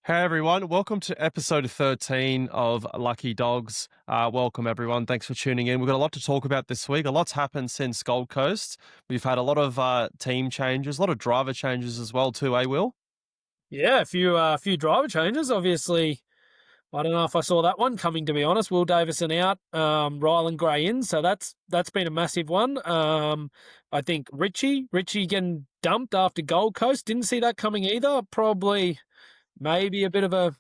Hey everyone, welcome to episode 13 of Lucky Dogs. Welcome everyone, thanks for tuning in. We've got a lot to talk about this week. A lot's happened since Gold Coast. We've had a lot of team changes, a lot of driver changes as well too, Will? Yeah, a few driver changes. Obviously, I don't know if I saw that one coming. To be honest, Will Davison out, Ryland Gray in, so that's been a massive one. I think Richie getting dumped after Gold Coast. Didn't see that coming either. Probably, maybe a bit of a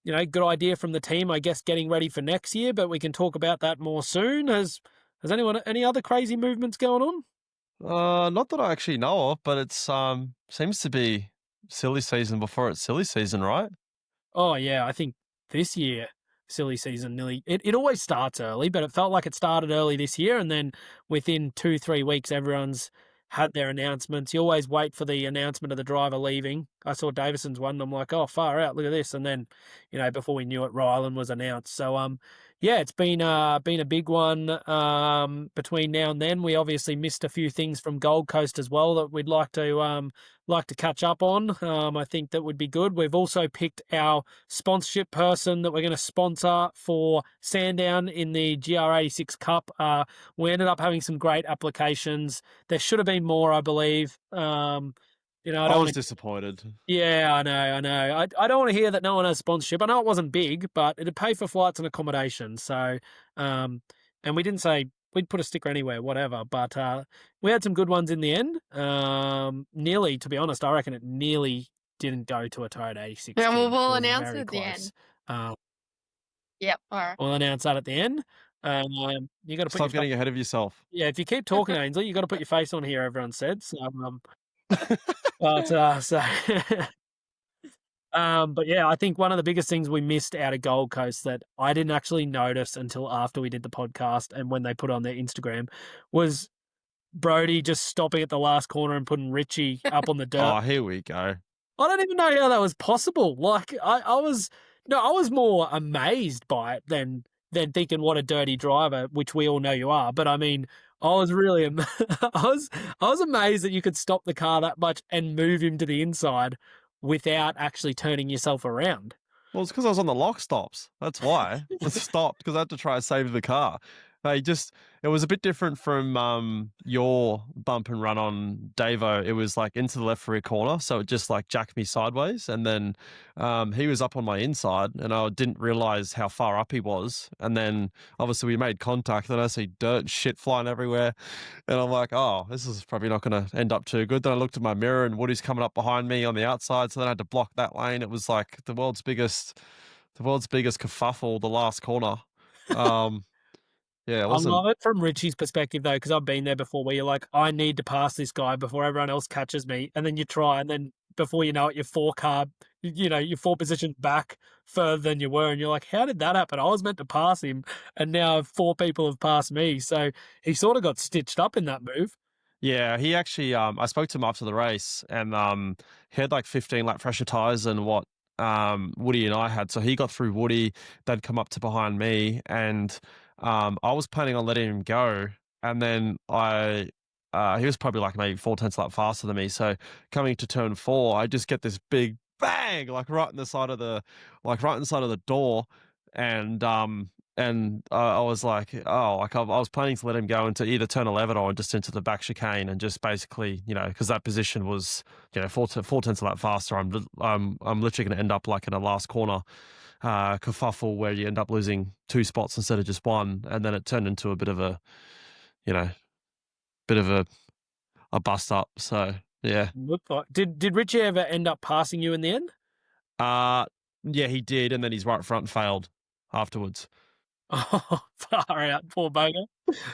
good idea from the team, I guess, getting ready for next year. But we can talk about that more soon. Has anyone any other crazy movements going on? Not that I actually know of, but it's seems to be silly season before it's silly season, right? Oh yeah, I think this year silly season nearly it always starts early, but it felt like it started early this year, and then within 2-3 weeks everyone's had their announcements. You always wait for the announcement of the driver leaving. I saw Davison's one and I'm like, oh far out, look at this. And then, before we knew it, Ryland was announced. So yeah, it's been a big one between now and then. We obviously missed a few things from Gold Coast as well that we'd like to catch up on. I think that would be good. We've also picked our sponsorship person that we're going to sponsor for Sandown in the GR86 Cup. We ended up having some great applications. There should have been more, I believe. I I don't was want to. disappointed. Yeah, I know. I don't want to hear that no one has sponsorship. I know it wasn't big, but it'd pay for flights and accommodation. So, and we didn't say we'd put a sticker anywhere, whatever. But we had some good ones in the end. Nearly, to be honest, I reckon it nearly didn't go to a Toyota 86 Yeah, kid. we'll It was announce it very at the end. close. Um, Yep. Alright. we'll announce that at the end. You got to put Stop getting ahead of yourself. yeah. If you keep talking, Ainsley, you got to put your face on here. Everyone said so. But but yeah, I think one of the biggest things we missed out of Gold Coast that I didn't actually notice until after we did the podcast and when they put on their Instagram was Brody just stopping at the last corner and putting Richie up on the dirt. Oh, here we go. I don't even know how that was possible. Like I was I was more amazed by it than thinking what a dirty driver, which we all know you are. But I mean, I was really I was amazed that you could stop the car that much and move him to the inside without actually turning yourself around. Well, it's because I was on the lock stops. That's why I stopped, because I had to try and save the car. It was a bit different from your bump and run on Davo. It was like into the left rear corner, so it just like jacked me sideways, and then he was up on my inside, and I didn't realize how far up he was. And then obviously we made contact, and I see dirt and shit flying everywhere, and I'm like, oh, this is probably not going to end up too good. Then I looked at my mirror, and Woody's coming up behind me on the outside, so then I had to block that lane. It was like the world's biggest kerfuffle, the last corner. Yeah, it I wasn't. love it from Richie's perspective though, because I've been there before where you're like, I need to pass this guy before everyone else catches me. And then you try, and then before you know it, you're 4 positions back further than you were. And you're like, how did that happen? I was meant to pass him, and now 4 people have passed me. So he sort of got stitched up in that move. Yeah, he actually. I spoke to him after the race, and he had like 15 lap fresher tires than what Woody and I had. So he got through Woody. They'd come up to behind me, and I was planning on letting him go, and then he was probably like maybe 4/10 lap faster than me. So coming to turn 4, I just get this big bang, like right in the side of the door, and I was like, oh, like I was planning to let him go into either turn 11 or just into the back chicane, and just basically, because that position was, 4/10 lap faster. I'm literally going to end up like in a last corner kerfuffle where you end up losing 2 spots instead of just 1, and then it turned into a bit of a, you know, bit of a bust up. So yeah, Looked like did Richie ever end up passing you in the end? uh, yeah, he did, and then his right front failed afterwards. Oh, far out, poor bugger.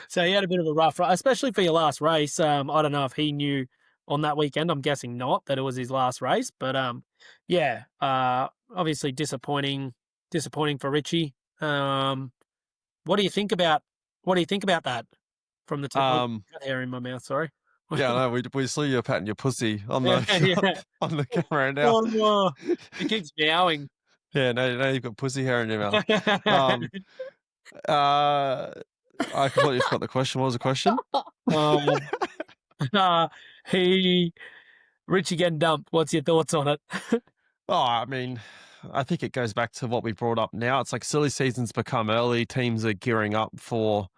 So he had a bit of a rough run, especially for your last race. I don't know if he knew on that weekend. I'm guessing not that it was his last race, but yeah. Obviously disappointing for Richie. What do you think about that from the Um, got hair in my mouth? Sorry. yeah, no, we saw you patting your pussy on the Yeah. on the camera now. Oh no, he keeps meowing. Yeah, now you've got pussy hair in your mouth. Um, uh, I completely forgot the question. What was the question? um, he Richie getting dumped. What's your thoughts on it? Oh, I mean, I think it goes back to what we brought up now. It's like silly seasons become early. Teams are gearing up for,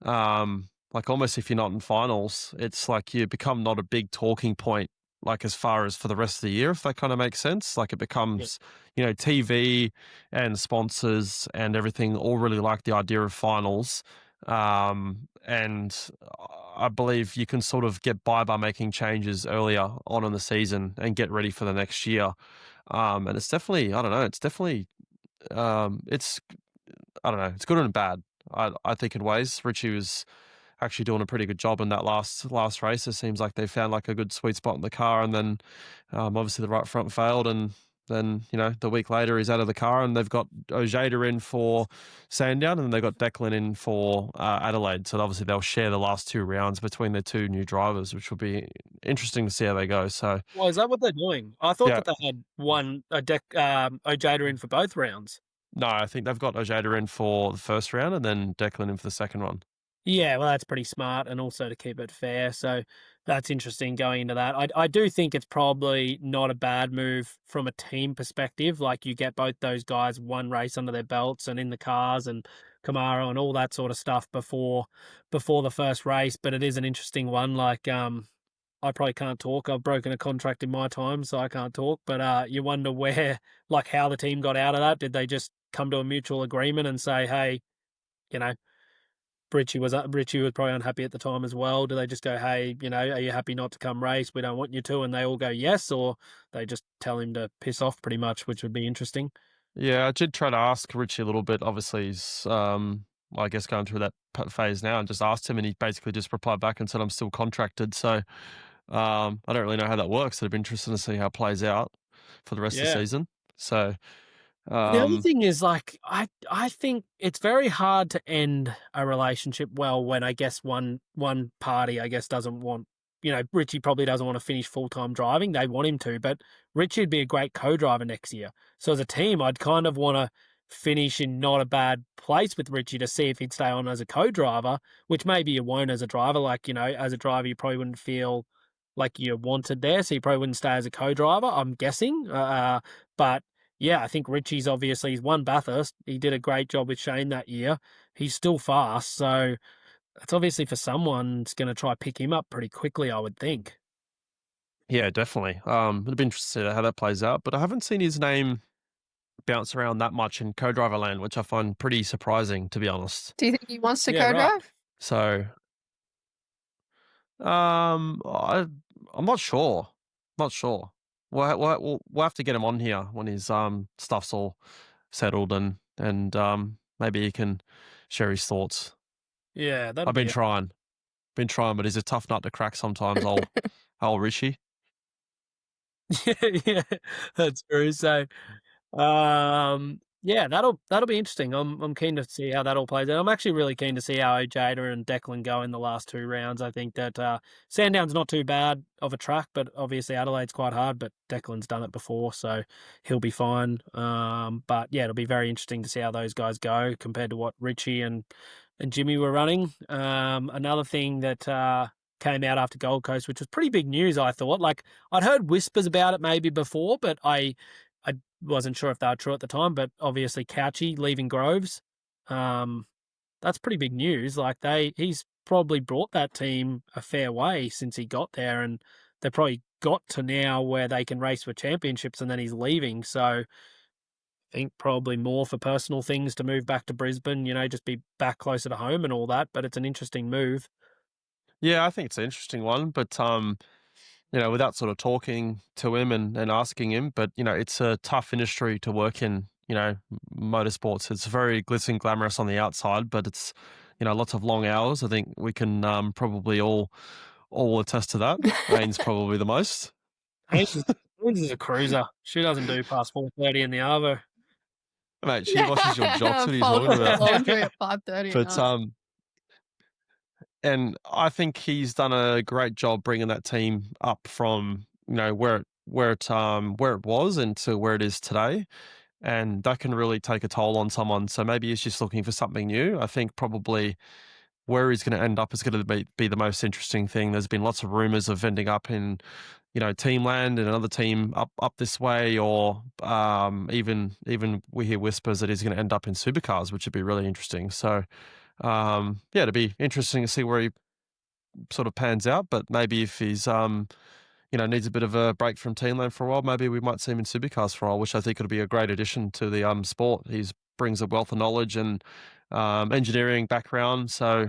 like almost if you're not in finals, it's like you become not a big talking point, like as far as for the rest of the year, if that kind of makes sense. Like it becomes, TV and sponsors and everything all really like the idea of finals. And I believe you can sort of get by making changes earlier on in the season and get ready for the next year. And it's definitely, I don't know, it's definitely, it's, I don't know, it's good and bad. I think in ways. Richie was actually doing a pretty good job in that last race. It seems like they found like a good sweet spot in the car, and then obviously the right front failed, and then the week later he's out of the car, and they've got Ojeda in for Sandown, and they've got Declan in for Adelaide. So obviously they'll share the last 2 rounds between the 2 new drivers, which will be interesting to see how they go. So Well, is that what they're doing? I thought Yeah. that they had Ojeda in for both rounds. no, I think they've got Ojeda in for the first round and then Declan in for the second one. Yeah, well, that's pretty smart, and also to keep it fair. So that's interesting going into that. I do think it's probably not a bad move from a team perspective. Like you get both those guys one race under their belts and in the cars and Camaro and all that sort of stuff before the first race. But it is an interesting one. Like I probably can't talk. I've broken a contract in my time, so I can't talk. But you wonder where, like, how the team got out of that. Did they just come to a mutual agreement and say, hey, you know, Richie was probably unhappy at the time as well. Do they just go, hey, are you happy not to come race? We don't want you to, and they all go yes, or they just tell him to piss off pretty much, which would be interesting. Yeah, I did try to ask Richie a little bit. Obviously, he's, I guess, going through that phase now, and just asked him, and he basically just replied back and said, I'm still contracted. So I don't really know how that works. It'd be interesting to see how it plays out for the rest of the Yeah. season. So, The other um, thing is, like, I think it's very hard to end a relationship well when I guess one party, I guess, doesn't want, Richie probably doesn't want to finish full-time driving. They want him to, but Richie would be a great co-driver next year. So as a team, I'd kind of want to finish in not a bad place with Richie to see if he'd stay on as a co-driver, which maybe you won't as a driver. Like, as a driver, you probably wouldn't feel like you're wanted there, so you probably wouldn't stay as a co-driver, I'm guessing. But yeah, I think he's won Bathurst. He did a great job with Shane that year. He's still fast, so it's obviously for someone's going to try pick him up pretty quickly, I would think. yeah, definitely. It'd be interesting to see how that plays out. But I haven't seen his name bounce around that much in co-driver land, which I find pretty surprising, to be honest. Do you think he wants to Yeah, right. co-drive? So, I'm not sure. Not sure. We'll have to get him on here when his stuff's all settled, and maybe he can share his thoughts. Yeah, that'd I've been trying, but he's a tough nut to crack sometimes. Old Richie. yeah, that's true. So, yeah, that'll be interesting. I'm keen to see how that all plays out. I'm actually really keen to see how Ojeda and Declan go in the last 2 rounds. I think that Sandown's not too bad of a track, but obviously Adelaide's quite hard. But Declan's done it before, so he'll be fine. But yeah, it'll be very interesting to see how those guys go compared to what Richie and Jimmy were running. Another thing that came out after Gold Coast, which was pretty big news, I thought. Like, I'd heard whispers about it maybe before, but I wasn't sure if they were true at the time. But obviously Couchy leaving Groves, that's pretty big news. Like, he's probably brought that team a fair way since he got there, and they probably got to now where they can race for championships, and then he's leaving. So I think probably more for personal things to move back to Brisbane, just be back closer to home and all that. But it's an interesting move. Yeah, I think it's an interesting one, but without sort of talking to him and asking him, but it's a tough industry to work in. Motorsports. It's very glitz and glamorous on the outside, but it's lots of long hours. I think we can probably all attest to that. Haynes probably the most. Haynes is a cruiser. She doesn't do past 4:30 in the Arvo. Mate, she washes your jocks. What are you talking about? Laundry at 5:30. But and I think he's done a great job bringing that team up from where it was into where it is today, and that can really take a toll on someone. So maybe he's just looking for something new. I think probably where he's going to end up is going to be the most interesting thing. There's been lots of rumors of ending up in Teamland and another team up this way, or even we hear whispers that he's going to end up in Supercars, which would be really interesting. So it'd be interesting to see where he sort of pans out. But maybe if he's needs a bit of a break from Teamland for a while, maybe we might see him in Supercars for a while, which I think would be a great addition to the sport. He brings a wealth of knowledge and engineering background, so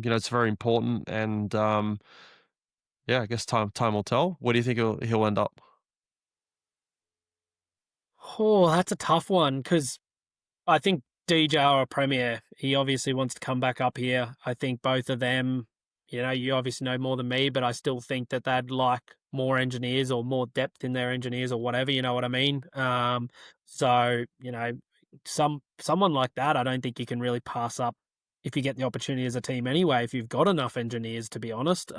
it's very important. And I guess time will tell. Where do you think he'll end up? Oh, that's a tough one because I think DJ or Premier, he obviously wants to come back up here. I think both of them, you obviously know more than me, but I still think that they'd like more engineers or more depth in their engineers or whatever, you know what I mean? So, someone like that, I don't think you can really pass up if you get the opportunity as a team anyway, if you've got enough engineers, to be honest.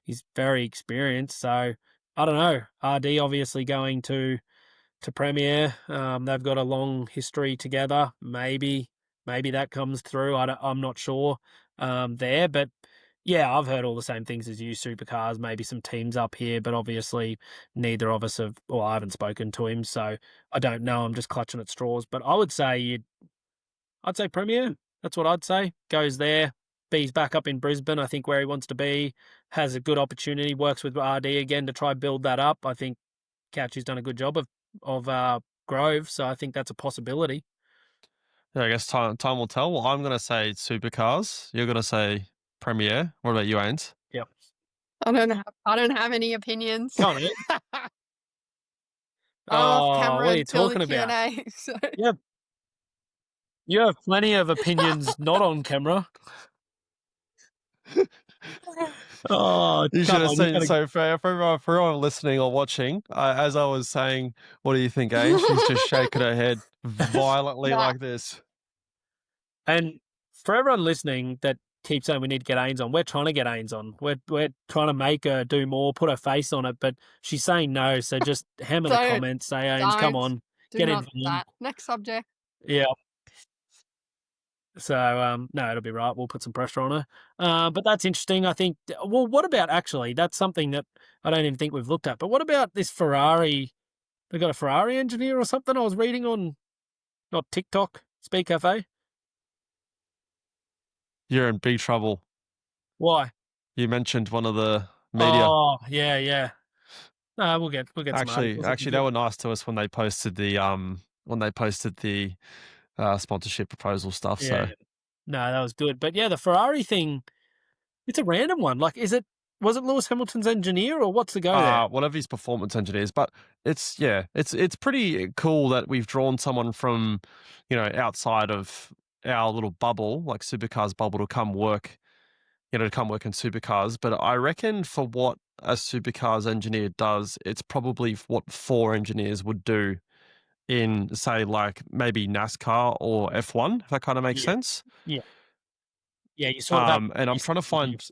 He's very experienced, so I don't know. RD obviously going to Premier. They've got a long history together. Maybe that comes through. I'm not sure there, but yeah, I've heard all the same things as you. Supercars, maybe some teams up here, but obviously neither of us have. Well, I haven't spoken to him, so I don't know. I'm just clutching at straws. But I would say I'd say Premier. That's what I'd say. Goes there. B's back up in Brisbane, I think, where he wants to be. Has a good opportunity. Works with RD again to try build that up. I think Couchy's done a good job of Grove, so I think that's a possibility. Yeah, I guess time will tell. Well, I'm going to say Supercars. You're going to say Premier. What about you, Ains? Yep. I don't have any opinions. Come on, Ian. Off camera what are you until talking the about? Q&A. So. Yep. You have plenty of opinions not on camera. Oh, You should come have on, seen. So for everyone listening or watching, as I was saying, what do you think, Ains? She's just shaking her head violently Yeah. like this. And for everyone listening that keeps saying we need to get Ains on, we're trying to get Ains on. We're trying to make her do more, put her face on it, but she's saying no. So just hammer the Don't- comments, say Ains, come don't on, Do get not involved. that. Next subject. Yeah. So, no, it'll be right. We'll put some pressure on her. But that's interesting. I think, well, what about actually, that's something that I don't even think we've looked at, but what about this Ferrari? They got a Ferrari engineer or something I was reading on, not TikTok, Speed Cafe. You're in big trouble. Why? You mentioned one of the media. Oh, yeah. No, we'll get some Actually, articles. they were nice to us when they posted the sponsorship proposal stuff. Yeah. So No, that was good. But yeah, the Ferrari thing, it's a random one. Like, was it Lewis Hamilton's engineer or what's the go there? one of his performance engineers, but it's pretty cool that we've drawn someone from outside of our little bubble, like Supercars bubble, to come work in Supercars. But I reckon for what a Supercars engineer does, it's probably what 4 engineers would do in, say, like maybe NASCAR or F1, if that kind of makes sense. Yeah. Yeah, you sort of have And I'm trying to find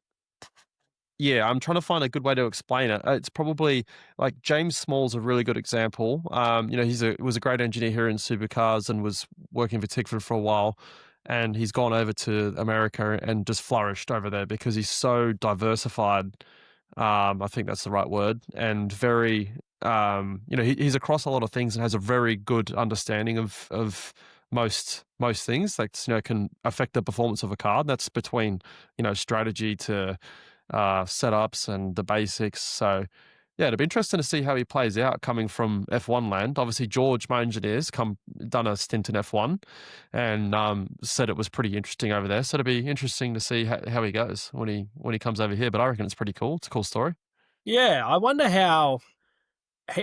a good way to explain it. It's probably like James Small's a really good example. He was a great engineer here in Supercars and was working for Tickford for a while, and he's gone over to America and just flourished over there because he's so diversified. I think that's the right word, and very, he's across a lot of things and has a very good understanding of most things that can affect the performance of a car. That's between strategy to setups and the basics. So yeah, it'd be interesting to see how he plays out coming from F1 land. Obviously, George, my engineer's done a stint in F1 and said it was pretty interesting over there. So it'd be interesting to see how he goes when he comes over here. But I reckon it's pretty cool. It's a cool story. Yeah, I wonder how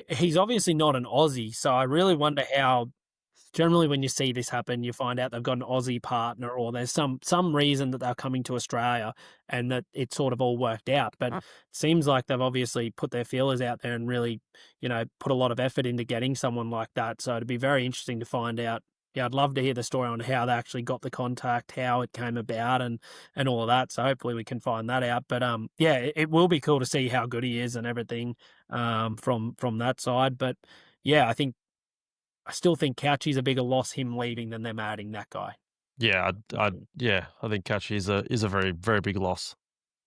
he's obviously not an Aussie, so I really wonder how. Generally, when you see this happen, you find out they've got an Aussie partner, or there's some reason that they're coming to Australia, and that it's sort of all worked out. But it seems like they've obviously put their feelers out there and really, put a lot of effort into getting someone like that. So it'd be very interesting to find out. Yeah, I'd love to hear the story on how they actually got the contact, how it came about, and all of that. So hopefully we can find that out. But yeah, it will be cool to see how good he is and everything from that side. But yeah, I still think Couchy's a bigger loss him leaving than them adding that guy. Yeah, I think Couchy is a very, very big loss.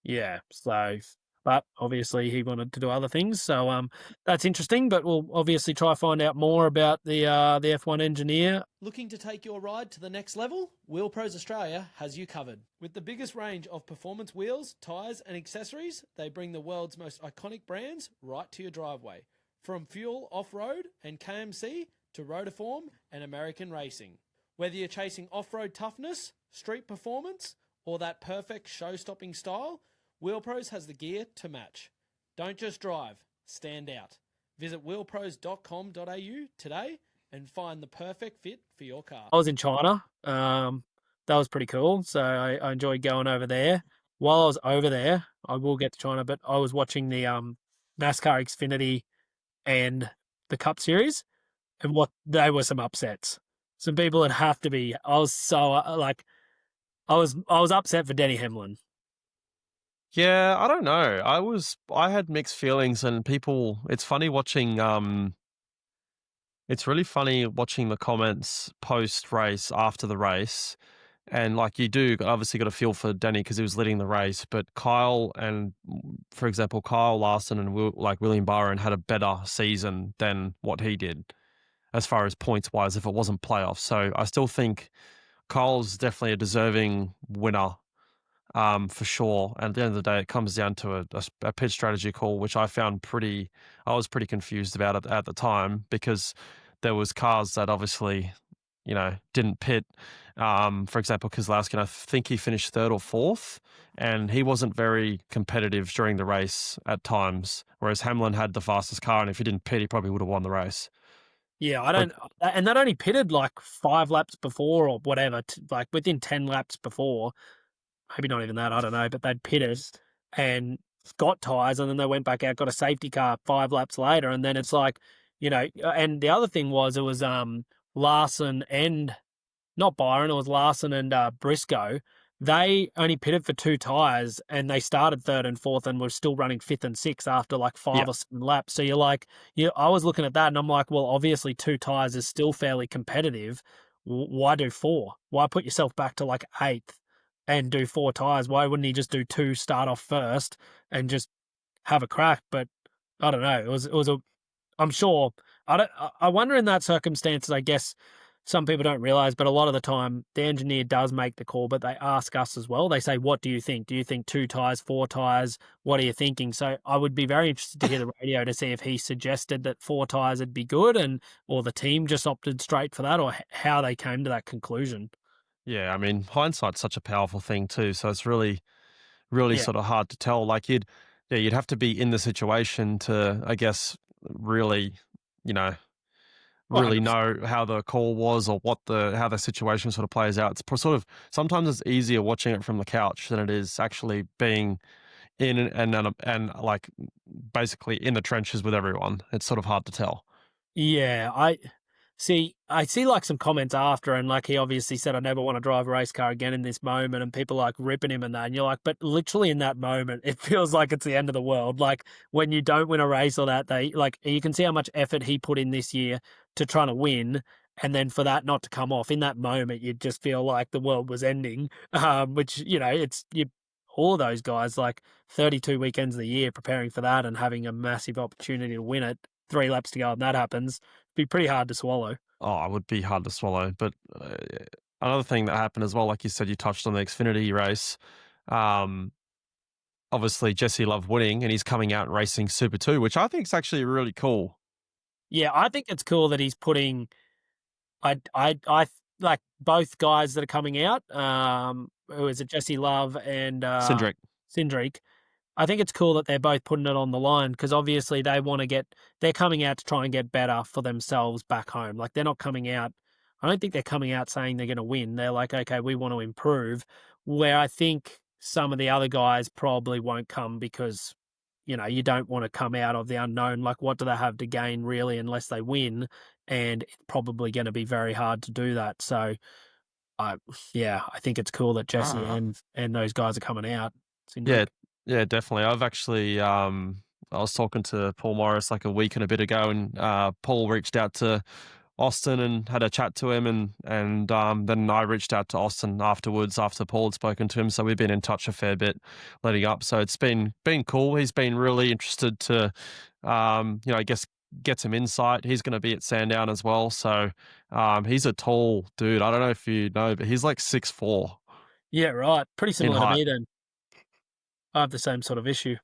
Yeah, so but obviously he wanted to do other things. So that's interesting. But we'll obviously try to find out more about the F1 engineer. Looking to take your ride to the next level? Wheel Pros Australia has you covered. With the biggest range of performance wheels, tyres, and accessories, they bring the world's most iconic brands right to your driveway. From Fuel Off-Road and KMC to Rotiform and American Racing. Whether you're chasing off-road toughness, street performance, or that perfect show-stopping style, Wheel Pros has the gear to match. Don't just drive, stand out. Visit wheelpros.com.au today and find the perfect fit for your car. I was in China. That was pretty cool. So I enjoyed going over there. While I was over there, I will get to China, but I was watching the NASCAR Xfinity and the Cup Series, and they were some upsets. Some people would have to be. I was so I was upset for Denny Hamlin. Yeah, I don't know. I had mixed feelings, and people. It's funny watching. It's really funny watching the comments post race after the race, and like you do obviously got a feel for Denny because he was leading the race, but Kyle and, for example, Kyle Larson and William Byron had a better season than what he did as far as points wise if it wasn't playoffs. So I still think Kyle's definitely a deserving winner. For sure. And at the end of the day, it comes down to a pit strategy call, which I was pretty confused about it at the time because there was cars that obviously, didn't pit. For example, Keselowski, I think he finished third or fourth, and he wasn't very competitive during the race at times, whereas Hamlin had the fastest car, and if he didn't pit, he probably would have won the race. Yeah, and that only pitted like 5 laps before or whatever, like within 10 laps before. Maybe not even that, I don't know, but they'd pitted and got tyres, and then they went back out, got a safety car 5 laps later, and then it's like, and the other thing was it was Larson and, not Byron, it was Larson and Briscoe. They only pitted for 2 tyres, and they started 3rd and 4th and were still running 5th and 6th after like 5 or 7 laps. So you're like, I was looking at that and I'm like, well, obviously 2 tyres is still fairly competitive. Why do 4? Why put yourself back to like 8th? And do 4 tyres? Why wouldn't he just do 2, start off first, and just have a crack? But I don't know. I'm sure. I wonder in that circumstances. I guess some people don't realize, but a lot of the time the engineer does make the call, but they ask us as well. They say, "What do you think? Do you think 2 tyres, 4 tyres? What are you thinking?" So I would be very interested to hear the radio to see if he suggested that 4 tyres would be good, or the team just opted straight for that, or how they came to that conclusion. Yeah, I mean, hindsight's such a powerful thing too, so it's really, really Yeah. sort of hard to tell. Like you'd have to be in the situation to, I guess, really, really 100%. know how the call was or how the situation sort of plays out. It's sort of sometimes it's easier watching it from the couch than it is actually being in and like basically in the trenches with everyone. It's sort of hard to tell. Yeah, I see like some comments after, and like he obviously said, I never want to drive a race car again in this moment, and people like ripping him and that, and you're like, but literally in that moment, it feels like it's the end of the world. Like when you don't win a race or that, you can see how much effort he put in this year to trying to win, and then for that not to come off in that moment, you just feel like the world was ending. Which all of those guys, like 32 weekends of the year preparing for that and having a massive opportunity to win it. 3 laps to go and that happens, it'd be pretty hard to swallow. Oh, it would be hard to swallow. But another thing that happened as well, like you said, you touched on the Xfinity race. Obviously, Jesse Love winning, and he's coming out and racing Super 2, which I think is actually really cool. Yeah, I think it's cool that he's putting. I like both guys that are coming out. Who is it? Jesse Love and Cindric. I think it's cool that they're both putting it on the line because obviously they're coming out to try and get better for themselves back home. Like they're not coming out. I don't think they're coming out saying they're going to win. They're like, okay, we want to improve. Where I think some of the other guys probably won't come because, you don't want to come out of the unknown. Like what do they have to gain really unless they win? And it's probably going to be very hard to do that. So, I think it's cool that Jesse and those guys are coming out. Yeah, definitely. I've actually, I was talking to Paul Morris like a week and a bit ago, and Paul reached out to Austin and had a chat to him, and then I reached out to Austin afterwards after Paul had spoken to him. So we've been in touch a fair bit leading up. So it's been cool. He's been really interested to, I guess get some insight. He's going to be at Sandown as well. So he's a tall dude. I don't know if you know, but he's like 6'4" Yeah, right. Pretty in similar to height. me then. I have the same sort of issue.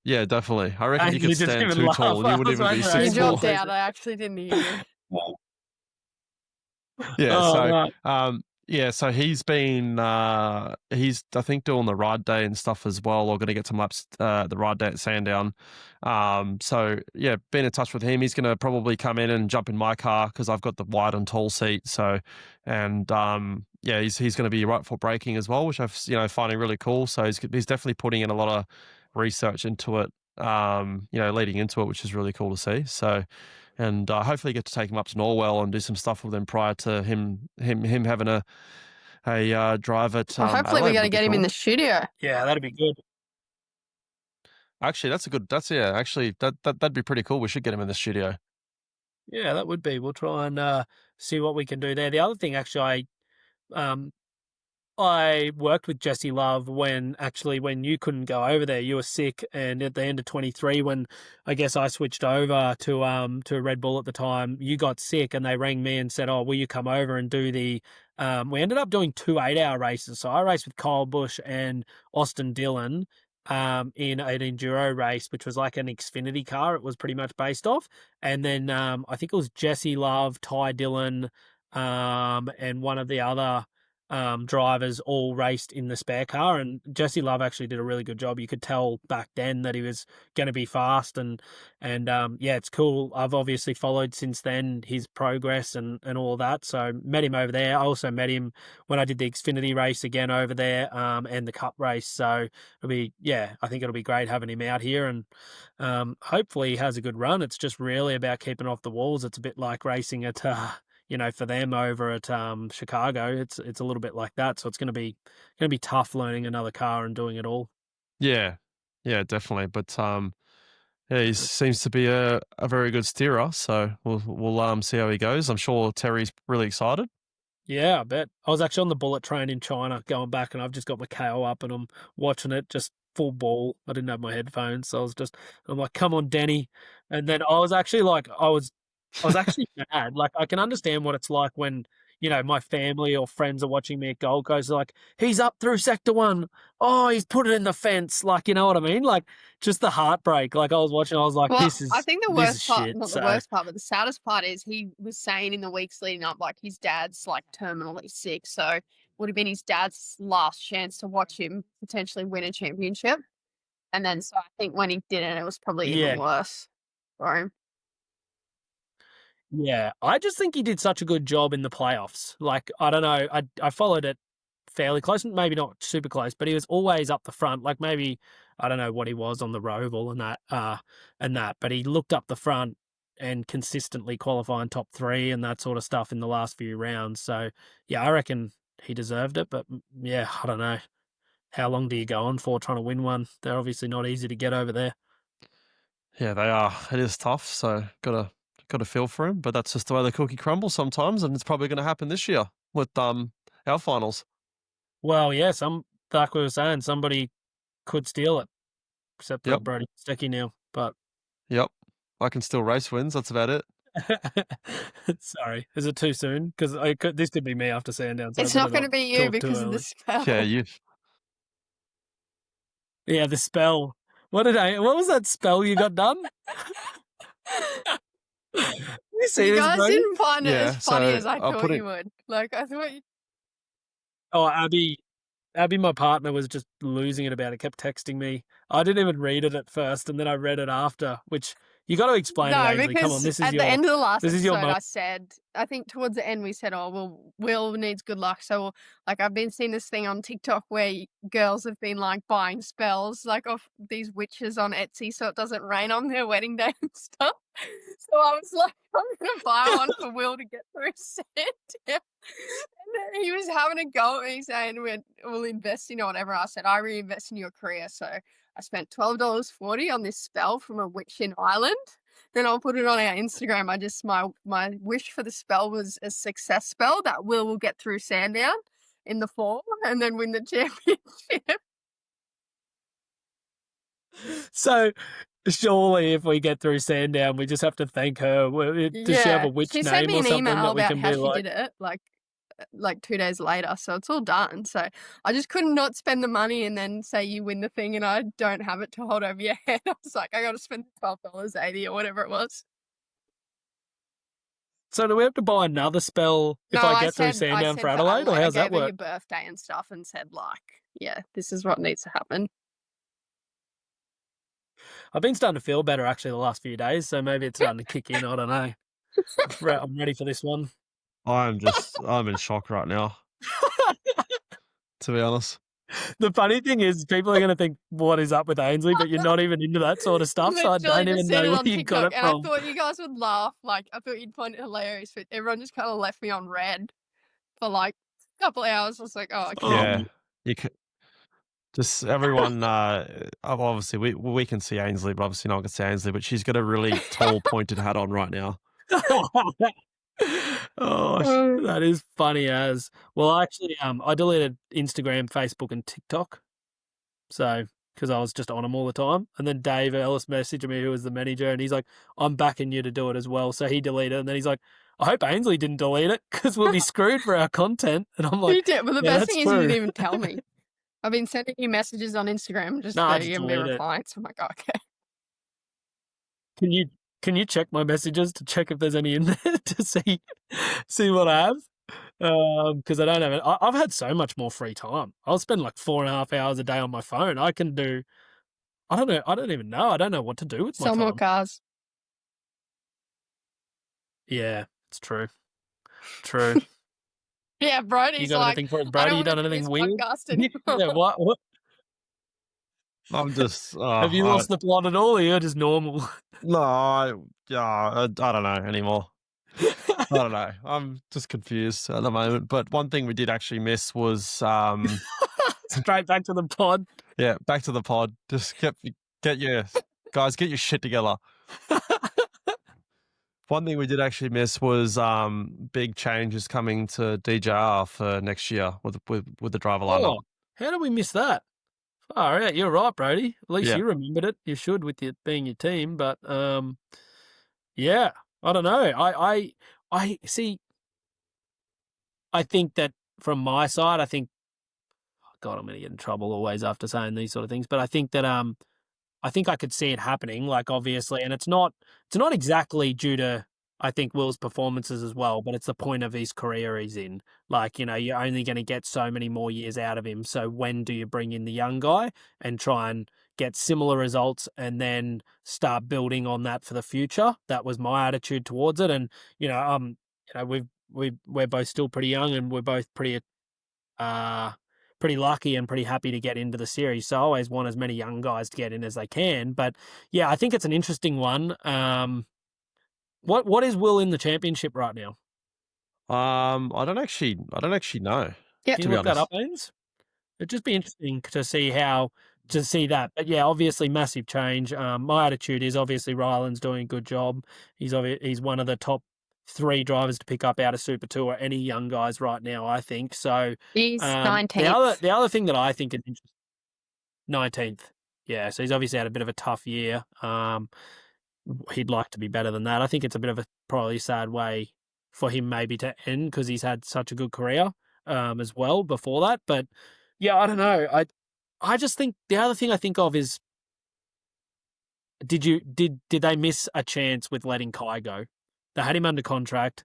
Yeah, definitely. I reckon And you you could just stand even too laugh. tall and I you wouldn't was even be wondering You how you 6'4". dropped out. I actually didn't hear you. Yeah, Oh, so right. so he's been he's I think doing the ride day and stuff as well, or gonna get some laps the ride day at Sandown. So yeah, been in touch with him. He's gonna probably come in and jump in my car because I've got the wide and tall seat. So and yeah, he's gonna be right for braking as well, which I've finding really cool. So he's definitely putting in a lot of research into it, leading into it, which is really cool to see. So and hopefully get to take him up to Norwell and do some stuff with him prior to him having a drive at Well, hopefully we're Adelaide going to would be get him in cool. the studio. Yeah, that'd be good. Actually, that'd be pretty cool. We should get him in the studio. Yeah, that would be. We'll try and see what we can do there. The other thing, actually, I worked with Jesse Love when you couldn't go over there, you were sick, and at the end of 23, when I guess I switched over to Red Bull at the time, you got sick, and they rang me and said, "Oh, will you come over and do the?" We ended up doing 2 8-hour races. So I raced with Kyle Busch and Austin Dillon in an enduro race, which was like an Xfinity car. It was pretty much based off, and then I think it was Jesse Love, Ty Dillon, and one of the other drivers all raced in the spare car, and Jesse Love actually did a really good job. You could tell back then that he was going to be fast, and yeah, it's cool. I've obviously followed since then his progress and all that. So met him over there. I also met him when I did the Xfinity race again over there, and the Cup race. So I think it'll be great having him out here, and hopefully he has a good run. It's just really about keeping off the walls. It's a bit like racing at for them over at Chicago. It's a little bit like that. So it's going to be tough learning another car and doing it all. Yeah, yeah, definitely. But yeah, he seems to be a very good steerer. So we'll see how he goes. I'm sure Terry's really excited. Yeah, I bet. I was actually on the bullet train in China going back, and I've just got my KO up and I'm watching it just full ball. I didn't have my headphones, so I'm like, come on, Denny. And then I was actually like, I was actually mad. Like, I can understand what it's like when, my family or friends are watching me at Gold Coast. They're like, he's up through sector 1. Oh, he's put it in the fence. Like, you know what I mean? Like, just the heartbreak. Like, I was watching, I was like, Well, this is I think the this worst is part, shit. not the So, worst part, but the saddest part is he was saying in the weeks leading up, like his dad's like terminally sick. So would have been his dad's last chance to watch him potentially win a championship. And then so I think when he didn't, it was probably yeah. even worse for him. Yeah, I just think he did such a good job in the playoffs. Like, I don't know, I followed it fairly close, maybe not super close, but he was always up the front. Like, maybe I don't know what he was on the Roval and that, but he looked up the front and consistently qualifying top 3 and that sort of stuff in the last few rounds. So yeah, I reckon he deserved it. But yeah, I don't know. How long do you go on for trying to win one? They're obviously not easy to get over there. Yeah, they are. It is tough. So gotta feel for him. But that's just the way the cookie crumbles sometimes, and it's probably going to happen this year with our finals. Well, yeah, like we were saying, somebody could steal it, except for Yep. Brody Stecky now. But Yep, I can still race wins. That's about it. sorry, is it too soon? Because this could be me after Sandown. So It's not going to be you because of the spell. Yeah, you. Yeah, the spell. What was that spell you got done? You see You this, guys Brody? didn't find it Yeah, as funny so as I I'll thought put it- you would. Like I thought. Oh, Abby, my partner, was just losing it about it. Kept texting me. I didn't even read it at first, and then I read it after. Which you got to explain it, No, Ainsley. because Come on, this is at your. the end of the last this is your episode, mo- I said, I think towards the end we said, oh, well, Will needs good luck. So, like, I've been seeing this thing on TikTok where girls have been, like, buying spells, like, off these witches on Etsy so it doesn't rain on their wedding day and stuff. So I was like, I'm going to buy one for Will to get through Sandown. And then he was having a go at me saying, we'll invest in or whatever. I said, I reinvest in your career. So I spent $12.40 on this spell from a witch in Ireland. then I'll put it on our Instagram. My wish for the spell was a success spell that will get through Sandown in the fall and then win the championship. So surely if we get through Sandown, we just have to thank her. Does she have a witch she sent name me or an something email that we about can how be she like? did it, like 2 days later, so it's all done. So I just could not spend the money and then say you win the thing and I don't have it to hold over your head. I was like, I got to spend $12.80 or whatever it was. So do we have to buy another spell if No, I get through Sandown for Adelaide, or how's I that gave her work? your birthday and stuff and said like, yeah, this is what needs to happen. I've been starting to feel better actually the last few days, so maybe it's starting to kick in. I don't know. I'm ready for this one. I'm in shock right now, to be honest. The funny thing is, people are going to think, what is up with Ainsley? But you're not even into that sort of stuff, so I Literally don't just even seen know it where on you got TikTok, it and I from. thought you guys would laugh. Like, I thought you'd find it hilarious, but everyone just kind of left me on red for like a couple hours. I was like, oh, okay. Yeah, you can just everyone. Obviously, we can see Ainsley, but obviously no one can see Ainsley. But she's got a really tall, pointed hat on right now. Oh, that is funny as. Well, actually, I deleted Instagram, Facebook, and TikTok. So, because I was just on them all the time. And then Dave Ellis messaged me, who was the manager, and he's like, I'm backing you to do it as well. So he deleted it. And then he's like, I hope Ainsley didn't delete it because we'll be screwed for our content. And I'm like, You did. Well, the yeah, best that's thing is you true. didn't even tell me. I've been sending you messages on Instagram just No, I for just you to be deleted it. replying. So I'm like, okay. Can you check my messages to check if there's any in there to see what I have? Because I don't have it. I've had so much more free time. I'll spend like 4.5 hours a day on my phone. I can do. I don't know. I don't even know. I don't know what to do with my Sell more time. cars. Yeah, it's true. True. Yeah, You Brody's got like, anything for us, I Brody? don't You want to done do anything this weird? podcast anymore. Yeah, what? I'm just. Have you lost the plot at all, or you're just normal? No, I don't know anymore. I don't know. I'm just confused at the moment. But one thing we did actually miss was Straight back to the pod. yeah, back to the pod. Just get your shit together. One thing we did actually miss was big changes coming to DJR for next year with the driver lineup. Oh, how did we miss that? All right, you're right, Brody. At least Yeah. you remembered it. You should with it being your team, but yeah, I don't know. I see. I think that from my side, I think, God, I'm going to get in trouble always after saying these sort of things, but I think that I think I could see it happening. Like obviously, and it's not exactly due to I think Will's performances as well, but it's the point of his career he's in. Like, you know, you're only going to get so many more years out of him. So when do you bring in the young guy and try and get similar results and then start building on that for the future? That was my attitude towards it. And, you know, we're both still pretty young and we're both pretty lucky and pretty happy to get into the series. So I always want as many young guys to get in as they can. But yeah, I think it's an interesting one. What is Will in the championship right now? I don't actually know. Yeah. Can you look that up, Ains? It'd just be interesting to see that. But yeah, obviously massive change. My attitude is obviously Ryland's doing a good job. He's one of the top 3 drivers to pick up out of Super 2 or any young guys right now, I think. So He's 19th. the other thing that I think is interesting, 19th. Yeah, so he's obviously had a bit of a tough year. He'd like to be better than that. I think it's a bit of a probably sad way for him maybe to end because he's had such a good career as well before that. But yeah, I don't know. I just think the other thing I think of is did they miss a chance with letting Kai go? They had him under contract.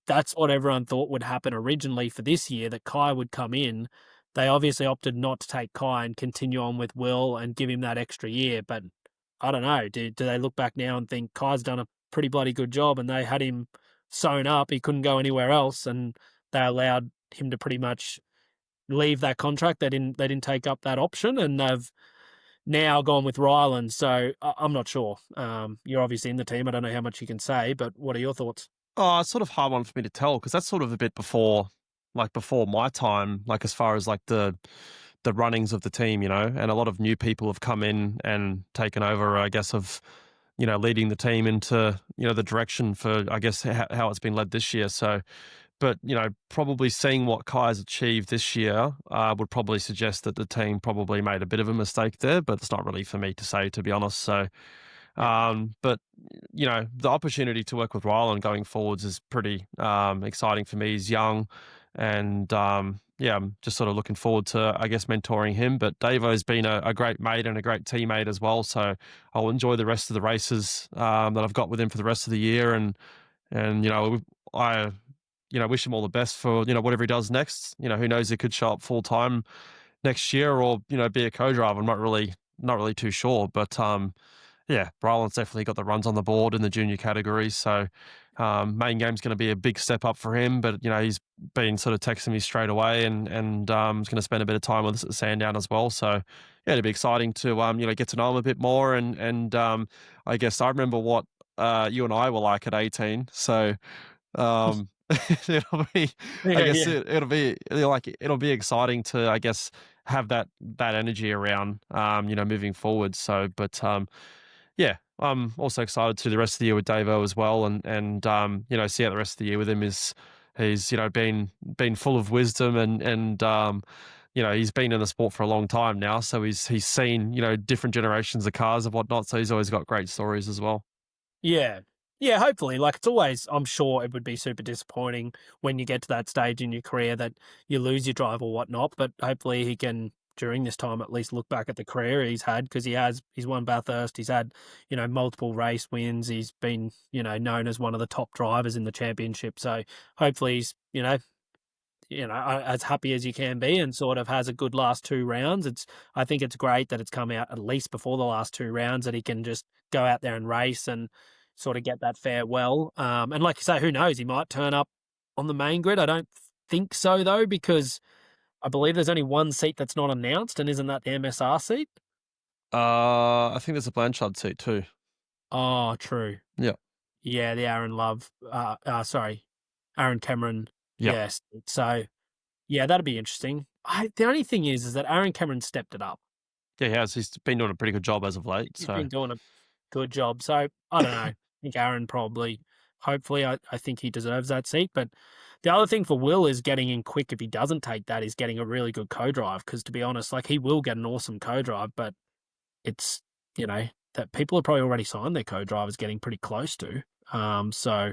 That's what everyone thought would happen originally for this year, that Kai would come in. They obviously opted not to take Kai and continue on with Will and give him that extra year. But I don't know. Do they look back now and think Kai's done a pretty bloody good job and they had him sewn up, he couldn't go anywhere else, and they allowed him to pretty much leave that contract. They didn't take up that option, and they've now gone with Ryland. So I'm not sure. You're obviously in the team. I don't know how much you can say, but what are your thoughts? Oh, it's sort of hard one for me to tell because that's sort of a bit before my time, like as far as like the runnings of the team, you know, and a lot of new people have come in and taken over, I guess, of leading the team into, the direction for, I guess, how it's been led this year. So, but, probably seeing what Kai's achieved this year would probably suggest that the team probably made a bit of a mistake there, but it's not really for me to say, to be honest. So, but, the opportunity to work with Ryland going forwards is pretty exciting for me. He's young and, yeah, I'm just sort of looking forward to, I guess, mentoring him. But Davo's been a great mate and a great teammate as well. So I'll enjoy the rest of the races that I've got with him for the rest of the year. And I, wish him all the best for, whatever he does next. Who knows, he could show up full time next year or, be a co-driver. I'm not really too sure. But yeah, Ryland's definitely got the runs on the board in the junior category. So main game's going to be a big step up for him. But, he's been sort of texting me straight away and he's going to spend a bit of time with us at Sandown as well. So, yeah, it'll be exciting to, get to know him a bit more. And I guess I remember what you and I were like at 18. So it'll be, I guess it'll be exciting to, I guess, have that energy around, moving forward. So, but yeah, I'm also excited to the rest of the year with Davo as well, and see how the rest of the year with him is. He's been full of wisdom and he's been in the sport for a long time now, so he's seen different generations of cars and whatnot. So he's always got great stories as well. Yeah. Yeah, hopefully. Like, it's always, I'm sure it would be super disappointing when you get to that stage in your career that you lose your drive or whatnot, but hopefully he can, during this time, at least look back at the career he's had, because he's won Bathurst, he's had, multiple race wins, he's been, known as one of the top drivers in the championship. So hopefully he's, as happy as you can be and sort of has a good last two rounds. I think it's great that it's come out at least before the last two rounds that he can just go out there and race and sort of get that farewell. And like you say, who knows? He might turn up on the main grid. I don't think so, though, because I believe there's only one seat that's not announced, and isn't that the MSR seat? I think there's a Blanchard seat too. Oh, true. Yeah. Yeah, the Aaron Cameron. Yeah. Yes. So, yeah, that'd be interesting. The only thing is that Aaron Cameron stepped it up. Yeah, he has. He's been doing a pretty good job as of late. He's been doing a good job. So, I don't know. I think Aaron hopefully, I think he deserves that seat. But the other thing for Will is getting in quick if he doesn't take that, is getting a really good co-drive. Because to be honest, like, he will get an awesome co-drive, but it's, that people have probably already signed their co-drivers getting pretty close to. So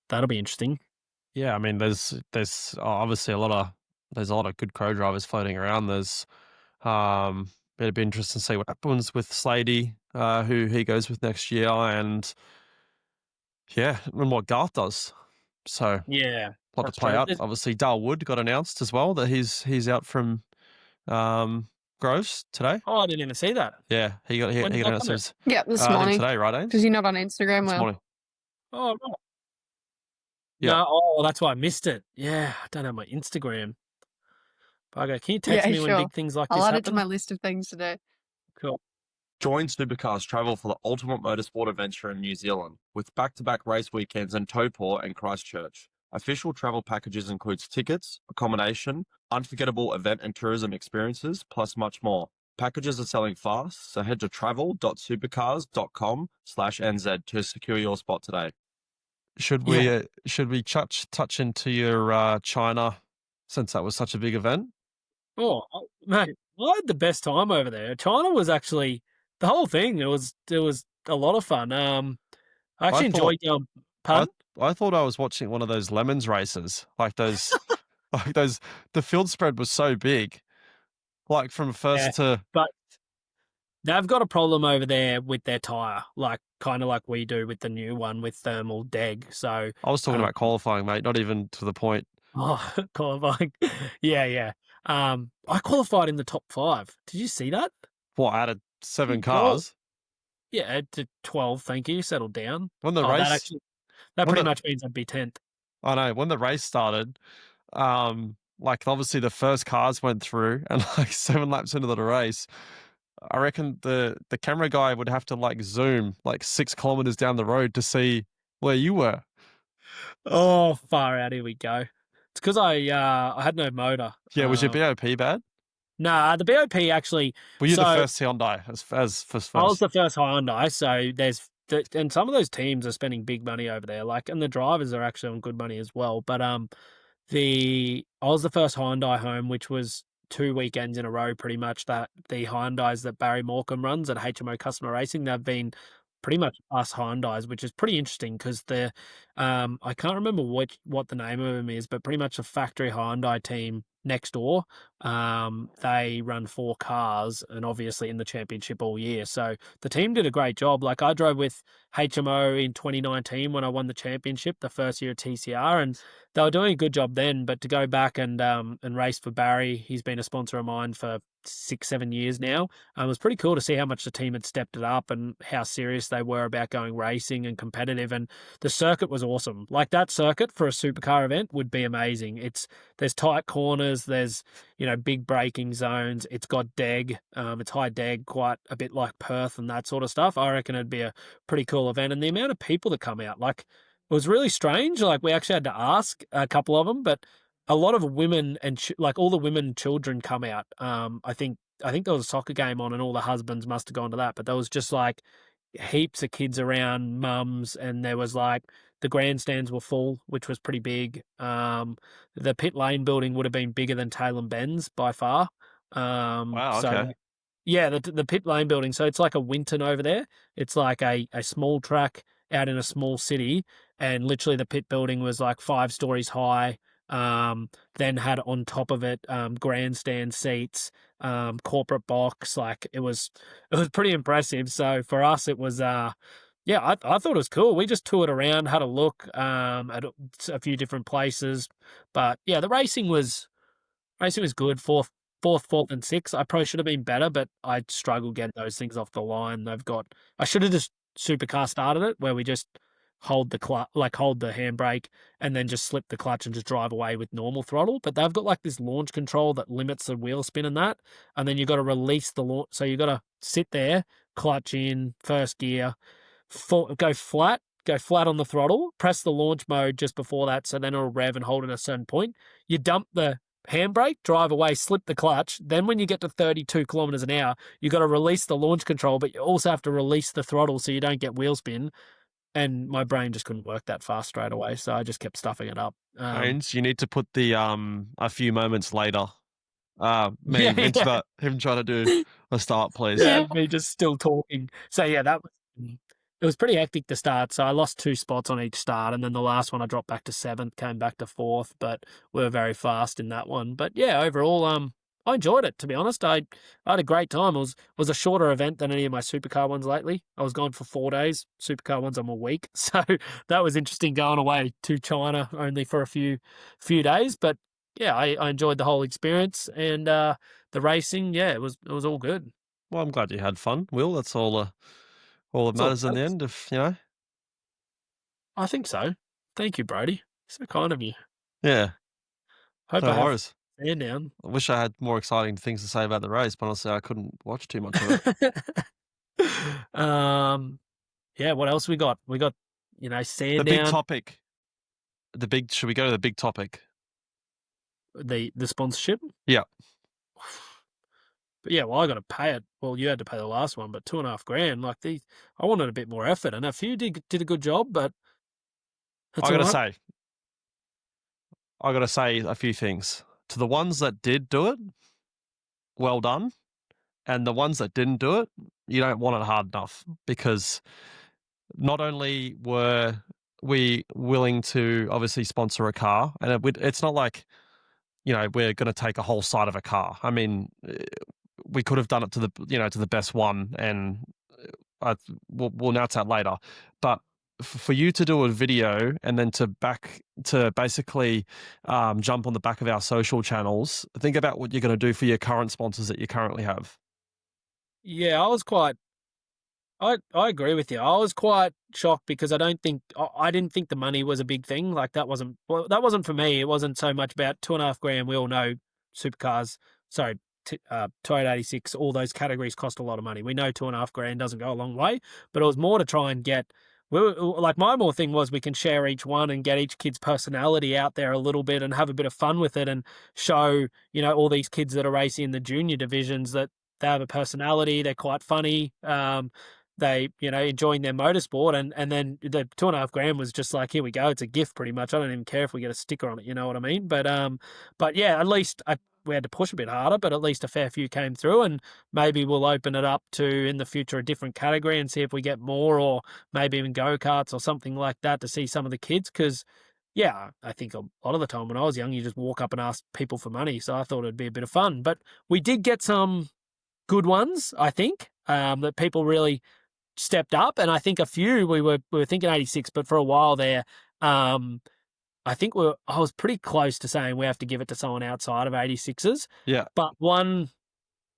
that'll be interesting. Yeah, I mean, there's obviously a lot of good co-drivers floating around. It'd be interesting to see what happens with Slady, who he goes with next year, and yeah, and what Garth does. So yeah, a lot to play out. Obviously, Dale Wood got announced as well that he's out from Groves today. Oh, I didn't even see that. Yeah, he got announced. Yeah, this morning today, right? because you're not on Instagram. This morning. Oh, right. Yeah. No, that's why I missed it. Yeah, I don't have my Instagram. Bugger, can you text me when big things like this I'll happen? add it to my list of things to do. Cool. Join Supercars Travel for the ultimate motorsport adventure in New Zealand, with back-to-back race weekends in Taupō and Christchurch. Official travel packages includes tickets, accommodation, unforgettable event and tourism experiences, plus much more. Packages are selling fast, so head to travel.supercars.com/NZ to secure your spot today. Should we touch into your China, since that was such a big event? Oh, mate, I had the best time over there. China was actually the whole thing. It was a lot of fun. I actually enjoyed going. Pardon? I thought I was watching one of those Lemons races, like those, The field spread was so big, like from first to. But they've got a problem over there with their tire, kind of like we do with the new one with thermal deg. So I was talking about qualifying, mate, not even to the point. Oh, qualifying. Yeah. I qualified in the top 5. Did you see that? What, out of 7 cars? Yeah, to 12. Thank you. Settle down. When the race, that pretty much means I'd be 10th. I know. When the race started, obviously the first cars went through, and 7 laps into the race, I reckon the camera guy would have to zoom 6 kilometers down the road to see where you were. Oh, far out. Here we go. It's because I had no motor. Yeah, was your BOP bad? Nah, the BOP actually. Were you the first Hyundai? As first? I was the first Hyundai, so there's and some of those teams are spending big money over there. Like, and the drivers are actually on good money as well. But I was the first Hyundai home, which was 2 weekends in a row, pretty much, that the Hyundais that Barry Morecambe runs at HMO Customer Racing, they've been pretty much us Hyundais, which is pretty interesting because they're, I can't remember what the name of them is, but pretty much a factory Hyundai team next door. They run 4 cars and obviously in the championship all year. So the team did a great job. Like, I drove with HMO in 2019 when I won the championship, the first year of TCR, and they were doing a good job then. But to go back and race for Barry, he's been a sponsor of mine for 6-7 years now. It was pretty cool to see how much the team had stepped it up and how serious they were about going racing and competitive. And the circuit was awesome. Like, that circuit for a supercar event would be amazing. There's tight corners, there's, you know, big braking zones. It's got deg. It's high deg, quite a bit like Perth and that sort of stuff. I reckon it'd be a pretty cool event. And the amount of people that come out, like, it was really strange. Like, we actually had to ask a couple of them, but a lot of women and like all the women and children come out. I think there was a soccer game on and all the husbands must have gone to that, but there was just like heaps of kids around, mums, and there was like the grandstands were full, which was pretty big. The pit lane building would have been bigger than Taylor Benz by far. Wow, So okay. yeah, the pit lane building. So it's like a Winton over there. It's like a small track out in a small city, and literally the pit building was like 5 stories high. Then had on top of it grandstand seats, corporate box. Like, it was pretty impressive. So for us, it was yeah, I thought it was cool. We just toured around, had a look at a few different places, but yeah, the racing was good. Fourth, and sixth. I probably should have been better, but I struggled getting those things off the line. I should have just supercar started it, where we just hold the handbrake and then just slip the clutch and just drive away with normal throttle. But they've got like this launch control that limits the wheel spin and that, and then you got to release the launch. So you got to sit there, clutch in, first gear, go flat on the throttle, press the launch mode just before that, so then it'll rev and hold at a certain point. You dump the handbrake, drive away, slip the clutch. Then when you get to 32 kilometers an hour, you got to release the launch control, but you also have to release the throttle so you don't get wheel spin. And my brain just couldn't work that fast straight away, so I just kept stuffing it up. Haynes, you need to put the a few moments later meme Yeah, into yeah. that, him trying to do a start, please. Yeah, me just still talking. So yeah, it was pretty hectic to start. So I lost 2 spots on each start, and then the last one I dropped back to 7th, came back to 4th, but we were very fast in that one. But yeah, overall, I enjoyed it, to be honest. I had a great time. It was a shorter event than any of my supercar ones lately. I was gone for 4 days. Supercar ones I'm a week, so that was interesting, going away to China only for a few days. But yeah, I enjoyed the whole experience, and the racing. Yeah, it was all good. Well, I'm glad you had fun, Will. That's all that That's all matters in the matters. end, if you know. I think so. Thank you, Brody. So kind of you. Yeah, Hope no I have worries. stand down. I wish I had more exciting things to say about the race, but honestly, I couldn't watch too much of it. Yeah, what else we got? We got, The big Sandown, topic. Should we go to the big topic? the sponsorship. Yeah. But yeah, well, I got to pay it. Well, you had to pay the last one, but $2,500. Like, I wanted a bit more effort, and a few did a good job, but that's I all gotta right. say, I got to say a few things. To the ones that did do it, well done. And the ones that didn't do it, you don't want it hard enough, because not only were we willing to obviously sponsor a car, and it's not like, we're going to take a whole side of a car. I mean, we could have done it to the best one, and we'll announce that later. But for you to do a video and then to basically jump on the back of our social channels, think about what you're going to do for your current sponsors that you currently have. Yeah, I agree with you. I was quite shocked because I didn't think the money was a big thing. Like, that wasn't for me. It wasn't so much about $2,500. We all know supercars, sorry, Toyota 86, all those categories cost a lot of money. We know $2,500 doesn't go a long way, but it was more to try and get. My more thing was we can share each one and get each kid's personality out there a little bit and have a bit of fun with it, and show, all these kids that are racing in the junior divisions that they have a personality. They're quite funny. they, enjoying their motorsport. And then the $2.5 grand was just like, here we go. It's a gift pretty much. I don't even care if we get a sticker on it. You know what I mean? But yeah, at least we had to push a bit harder, but at least a fair few came through, and maybe we'll open it up to, in the future, a different category and see if we get more, or maybe even go-karts or something like that to see some of the kids. Because, yeah, I think a lot of the time when I was young, you just walk up and ask people for money. So I thought it'd be a bit of fun. But we did get some good ones, I think, that people really stepped up. And I think a few, we were thinking 86, but for a while there, I think I was pretty close to saying we have to give it to someone outside of 86s. Yeah. But one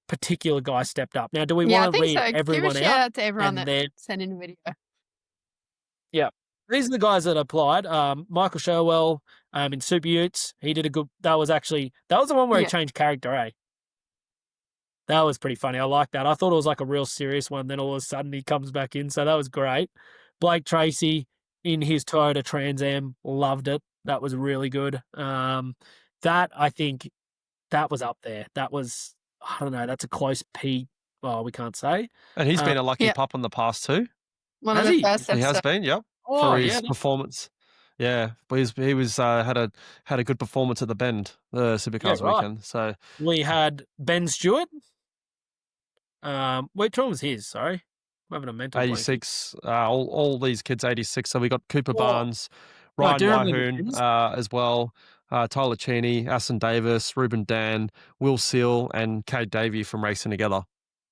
particular guy stepped up. Now, do we Yeah, I want to think read so. Give everyone a shout out? out to everyone And that then, sent in a video. these are the guys that applied. Michael Sherwell in Super Utes. He did a good. That was the one where he Yeah. changed character, eh? That was pretty funny. I like that. I thought it was like a real serious one. Then all of a sudden he comes back in. So that was great. Blake Tracy in his Toyota Trans Am. Loved it. That was really good. That, I think, that was up there. That was, I don't know, that's a close P. Well, we can't say. And he's been a lucky Yeah. pup in the past too. One of Has the he? first He has episodes. been, yep, Oh, for yeah. his performance. Yeah, but he was had a good performance at the Bend, the Supercars right. weekend. So We had Ben Stewart. Which one was his? Sorry. I'm having a mental blank. 86, all these kids 86. So we got Cooper Oh. Barnes, No, I Ryan do remember Wyhoon Ben's. as well, Tyler Cheney, Aston Davis, Ruben Dan, Will Seal, and Cade Davey from Racing Together.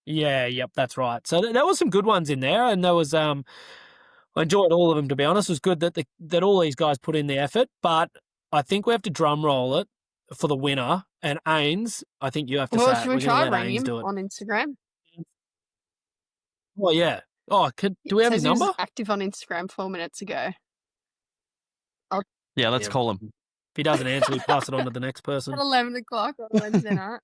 Yeah, yep, that's right. So there was some good ones in there, and there was I enjoyed all of them, to be honest. It was good that all these guys put in the effort, but I think we have to drum roll it for the winner. And Ains, I think you have to Well, say it. should We're we going try to let ringing Ains him do it. on Instagram? Oh, yeah. Oh, do we have Says his he was number? active on Instagram 4 minutes ago. Yeah, let's Yeah. call him. If he doesn't answer, we pass it on to the next person. At 11 o'clock on Wednesday night.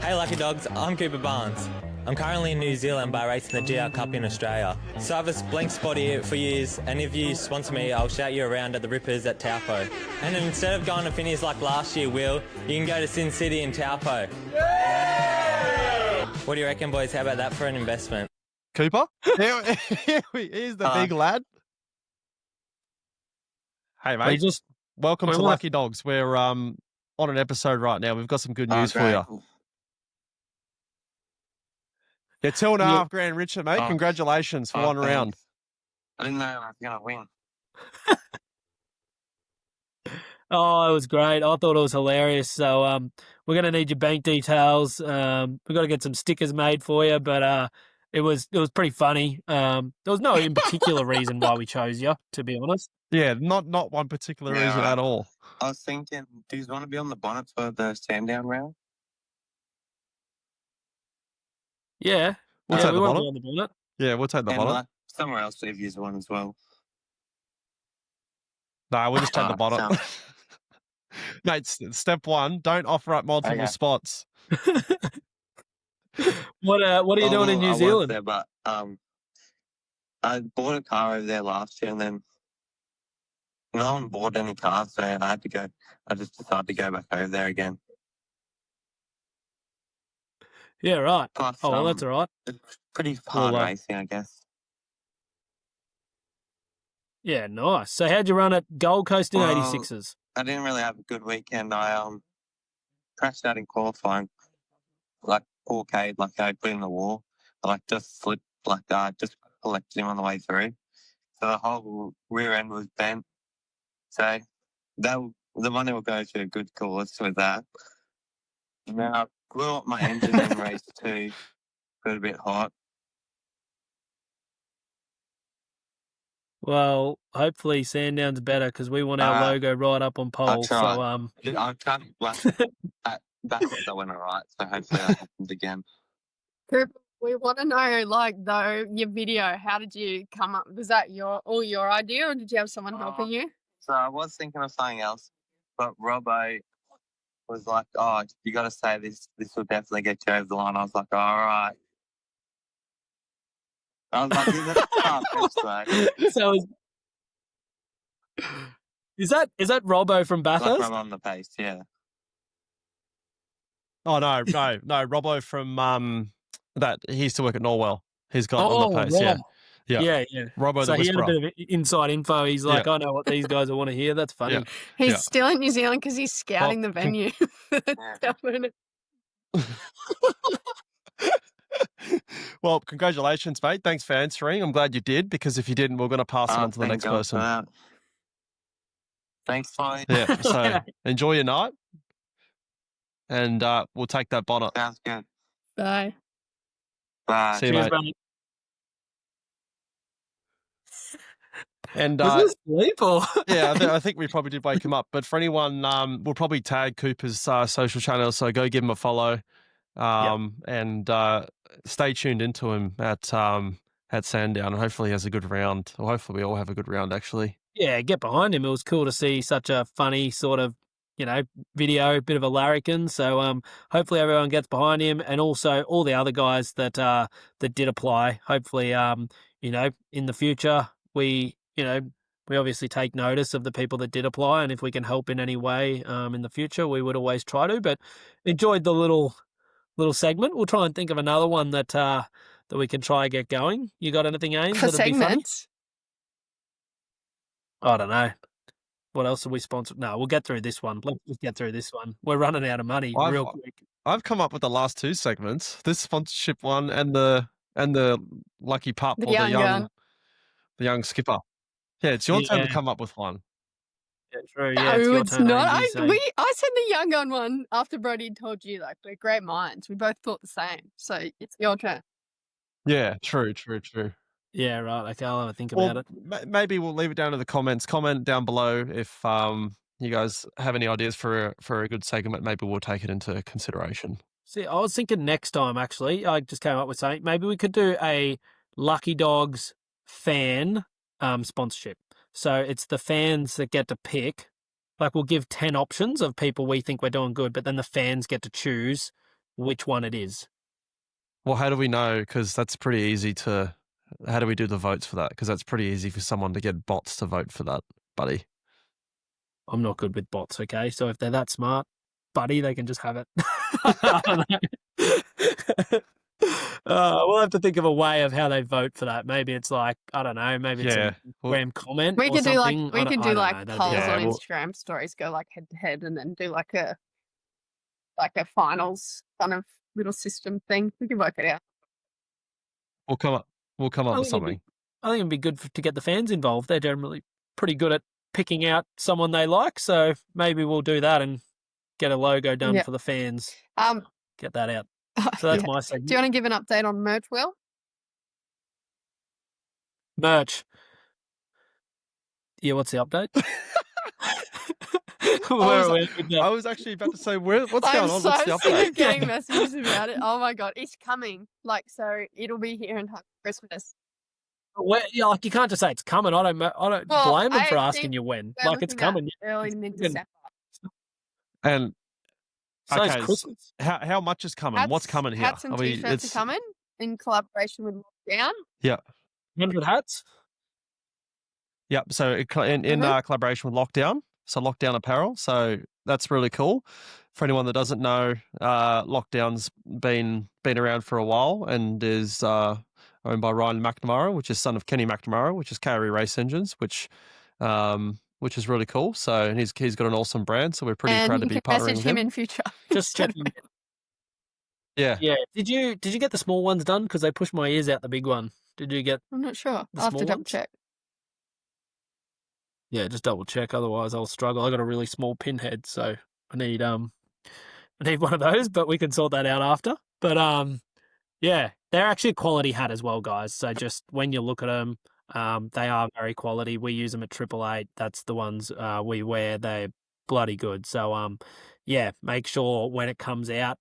Hey Lucky Dogs, I'm Cooper Barnes. I'm currently in New Zealand by racing the GR Cup in Australia. So I have a blank spot here for years, and if you sponsor me, I'll shout you around at the Rippers at Taupo. And then instead of going to finish like last year, Will, you can go to Sin City in Taupo. What do you reckon, boys? How about that for an investment? Cooper? Here's the big lad. Hey, We mate. just Welcome we to wanna- Lucky Dogs. We're on an episode right now. We've got some good news for you. Yeah, $2.5 grand richer, mate. Oh. Congratulations for one round. I didn't know I was going to win. Oh, it was great. I thought it was hilarious. So we're going to need your bank details. We've got to get some stickers made for you, but it was pretty funny. There was no in particular reason why we chose you, to be honest. Yeah, not one particular Yeah, reason right. at all. I was thinking, do you want to be on the bonnet for the Sandown round? Yeah. We'll yeah, take we the want to bonnet. be on the bonnet. Yeah, we'll take the And bonnet. like somewhere else if you want as well. No, we'll just take the bonnet. Sounds- Mate, step one, don't offer up multiple Okay. spots. What are you doing in I New was Zealand? there, but I bought a car over there last year, and then no one bought any cars, so I had to go. I just decided to go back over there again. Yeah, right. Plus, Oh, well, that's all right. it's pretty hard Well, racing, I guess. Yeah, nice. So how'd you run at Gold Coast in Well, 86s? I didn't really have a good weekend. I crashed out in qualifying, like 4K, like I put in the wall. I like just slipped, like I just collected him on the way through. So the whole rear end was bent. So the money will go to a good cause with that. Now I blew up my engine in race 2. Got a bit hot. Well, hopefully Sandown's better because we want our logo right up on pole. So try. I can't backwards I went alright, so hopefully that happens again. Cooper, we want to know, like, though, your video, how did you come up? Was that all your idea, or did you have someone helping you? So I was thinking of something else, but Robbo was like, "Oh, you got to say this. This will definitely get you over the line." I was like, "All right." I was like, "Is it half so is that Robbo from Like Bathurst? I'm on the pace, yeah. Oh no, Robbo from that he used to work at Norwell. He's got on the pace. Rob. Yeah. Yeah. Yeah, yeah. Robbo So the he had a Whisperer. bit of inside info. He's like, I know what these guys will want to hear. That's funny. He's Yeah. still in New Zealand because he's scouting the venue. for the Melbourne. Well, congratulations, mate. Thanks for answering. I'm glad you did, because if you didn't, we're going to pass it on to the Thank next God for person. that. Thanks, Ty. Yeah. So enjoy your night, and we'll take that bonnet. Sounds good. Bye. Bye. See you, Cheers, mate. buddy. And Was this sleep or? yeah, I think we probably did wake him up. But for anyone, we'll probably tag Cooper's social channels, so go give him a follow, and stay tuned into him at Sandown, and hopefully he has a good round. Or hopefully we all have a good round, actually. Yeah, get behind him. It was cool to see such a funny sort of, video, bit of a larrikin. So hopefully everyone gets behind him, and also all the other guys that did apply. Hopefully, in the future we obviously take notice of the people that did apply, and if we can help in any way in the future, we would always try to. But enjoyed the little segment. We'll try and think of another one that we can try and get going. You got anything, Ames? For that'd be funny? segments. I don't know. What else are we sponsored? No, we'll get through this one. Let's just get through this one. We're running out of money real quick. I've come up with the last two segments: this sponsorship one and the lucky pup, The or young gun. the young skipper. Yeah, it's your turn to Yeah. come up with one. Yeah, true. No, Yeah, it's your it's turn, not. Angie, so- I said the young gun one after Brody told you, like, we're great minds. We both thought the same. So it's your turn. Yeah, true. Yeah, right. Okay, I'll have a think Well, about it. maybe we'll leave it down to the comments. Comment down below if you guys have any ideas for a good segment. Maybe we'll take it into consideration. See, I was thinking next time, actually, I just came up with something. Maybe we could do a Lucky Dogs fan sponsorship. So it's the fans that get to pick. Like, we'll give 10 options of people we think we're doing good, but then the fans get to choose which one it is. Well, how do we know? Because that's pretty easy to. How do we do the votes for that? Because that's pretty easy for someone to get bots to vote for that, buddy. I'm not good with bots, okay? So if they're that smart, buddy, they can just have it. I don't know. We'll have to think of a way of how they vote for that. Maybe it's like, I don't know, maybe it's Yeah. a Well, Instagram comment We or could do like something. we could do like That'd be polls Yeah, on well- Instagram stories, go like head to head, and then do like a finals kind of little system thing. We can work it out. We'll come up I with think it'd be- something. I think it'd be good to get the fans involved. They're generally pretty good at picking out someone they like. So maybe we'll do that and get a logo done Yeah. for the fans. Get that out. So that's yeah. my Do segment. you want to give an update on merch, Will? Merch. Yeah, what's the update? Where are we with that? I was actually about to say, what's I'm going on? so What's the sick update? of getting messages about it. Oh my god, it's coming. Like, so it'll be here in time for Christmas. Yeah, like you can't just say it's coming. I don't Well, blame them for I asking think you when. We're Like it's looking at coming. early mid December. And So okay, it's Christmas. how much is coming? What's coming here? Hats and t-shirts are coming in collaboration with Lockdown. 100 hats. Yep. So in Mhm. collaboration with Lockdown, so Lockdown Apparel. So that's really cool. For anyone that doesn't know, Lockdown's been around for a while and is owned by Ryan McNamara, which is son of Kenny McNamara, which is KRE Race Engines, which is really cool. So he's got an awesome brand. So we're pretty And proud to you be can partnering message with him him. in future. Just checking. Yeah. Yeah. Did you get the small ones done? Because they pushed my ears out the big one. Did you get? I'm not sure. The I'll have to small double ones? check. Yeah, just double check. Otherwise, I'll struggle. I got a really small pinhead, so I need one of those. But we can sort that out after. But yeah, they're actually a quality hat as well, guys. So just when you look at them, they are very quality. We use them at 888. That's the ones we wear. They're bloody good. So yeah, make sure when it comes out.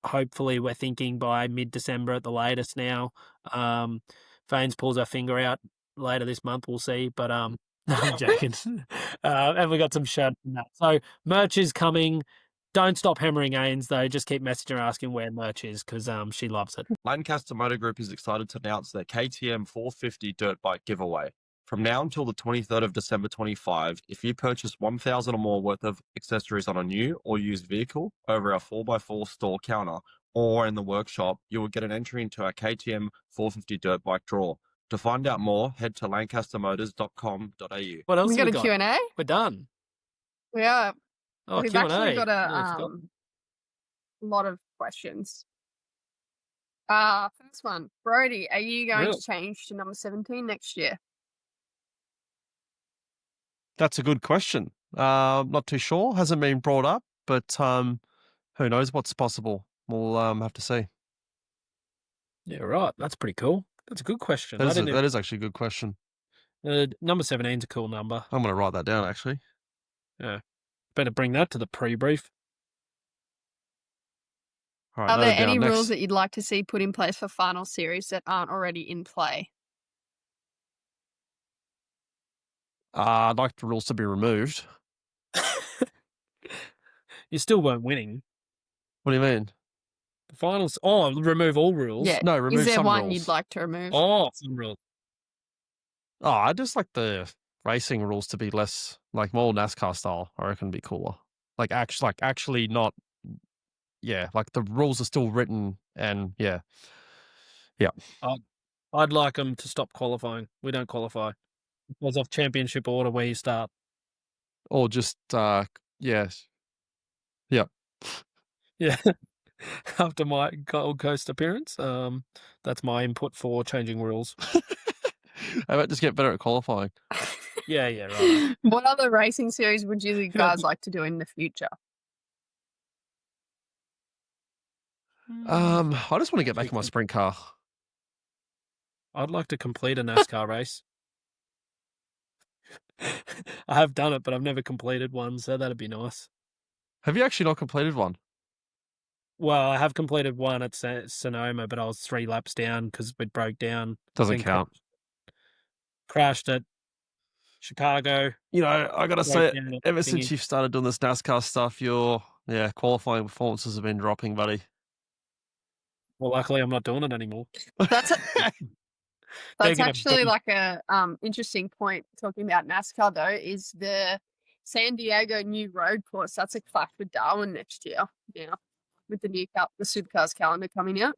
Hopefully, we're thinking by mid-December at the latest now. Fanes pulls our finger out later this month. We'll see. But no, I'm joking. And we got some shirts and that. So merch is coming. Don't stop hammering Ains though. Just keep messaging her asking where merch is because she loves it. Lancaster Motor Group is excited to announce their KTM 450 dirt bike giveaway. From now until the 23rd of December 25, if you purchase 1,000 or more worth of accessories on a new or used vehicle over our 4x4 store counter, or in the workshop, you will get an entry into our KTM 450 dirt bike draw. To find out more, head to lancastermotors.com.au. What else We have got we a got? Q&A? We're done. Yeah, Oh, we've Q&A. actually got a Nearly forgot. lot of questions. First one, Brody, are you going Really? to change to number 17 next year? That's a good question. Not too sure. Hasn't been brought up, but who knows what's possible. We'll have to see. Yeah, right. That's pretty cool. That's a good question. I didn't That is actually a good question. number 17's a cool number. I'm going to write that down, actually. Yeah. Better bring that to the pre-brief. All right, Are there noted down. any rules Next. that you'd like to see put in place for final series that aren't already in play? I'd like the rules to be removed. You still weren't winning. What do you mean? The finals. Oh, remove all rules. Yeah. No, remove Is there some one rules. you'd like to remove? Oh, some rules. Oh, I just like the racing rules to be less, like more NASCAR style. I reckon it'd be cooler. Like actually not. Yeah, like the rules are still written, and yeah. I'd like them to stop qualifying. We don't qualify because of championship order where you start. Or just yes. Yeah. After my Gold Coast appearance, that's my input for changing rules. I might just get better at qualifying. Yeah, right. What other racing series would you guys like to do in the future? I just want to get back in my sprint car. I'd like to complete a NASCAR race. I have done it, but I've never completed one, so that'd be nice. Have you actually not completed one? Well, I have completed one at Sonoma, but I was 3 laps down because it broke down. Doesn't Then count. Crashed at Chicago. You know, I gotta say, broke down at ever thingy. since you've started doing this NASCAR stuff, your qualifying performances have been dropping, buddy. Well, luckily I'm not doing it anymore. That's They're gonna actually beat- like a interesting point talking about NASCAR though, is the San Diego new road course. That's a clash with Darwin next year. Yeah. With the new the Supercars calendar coming out.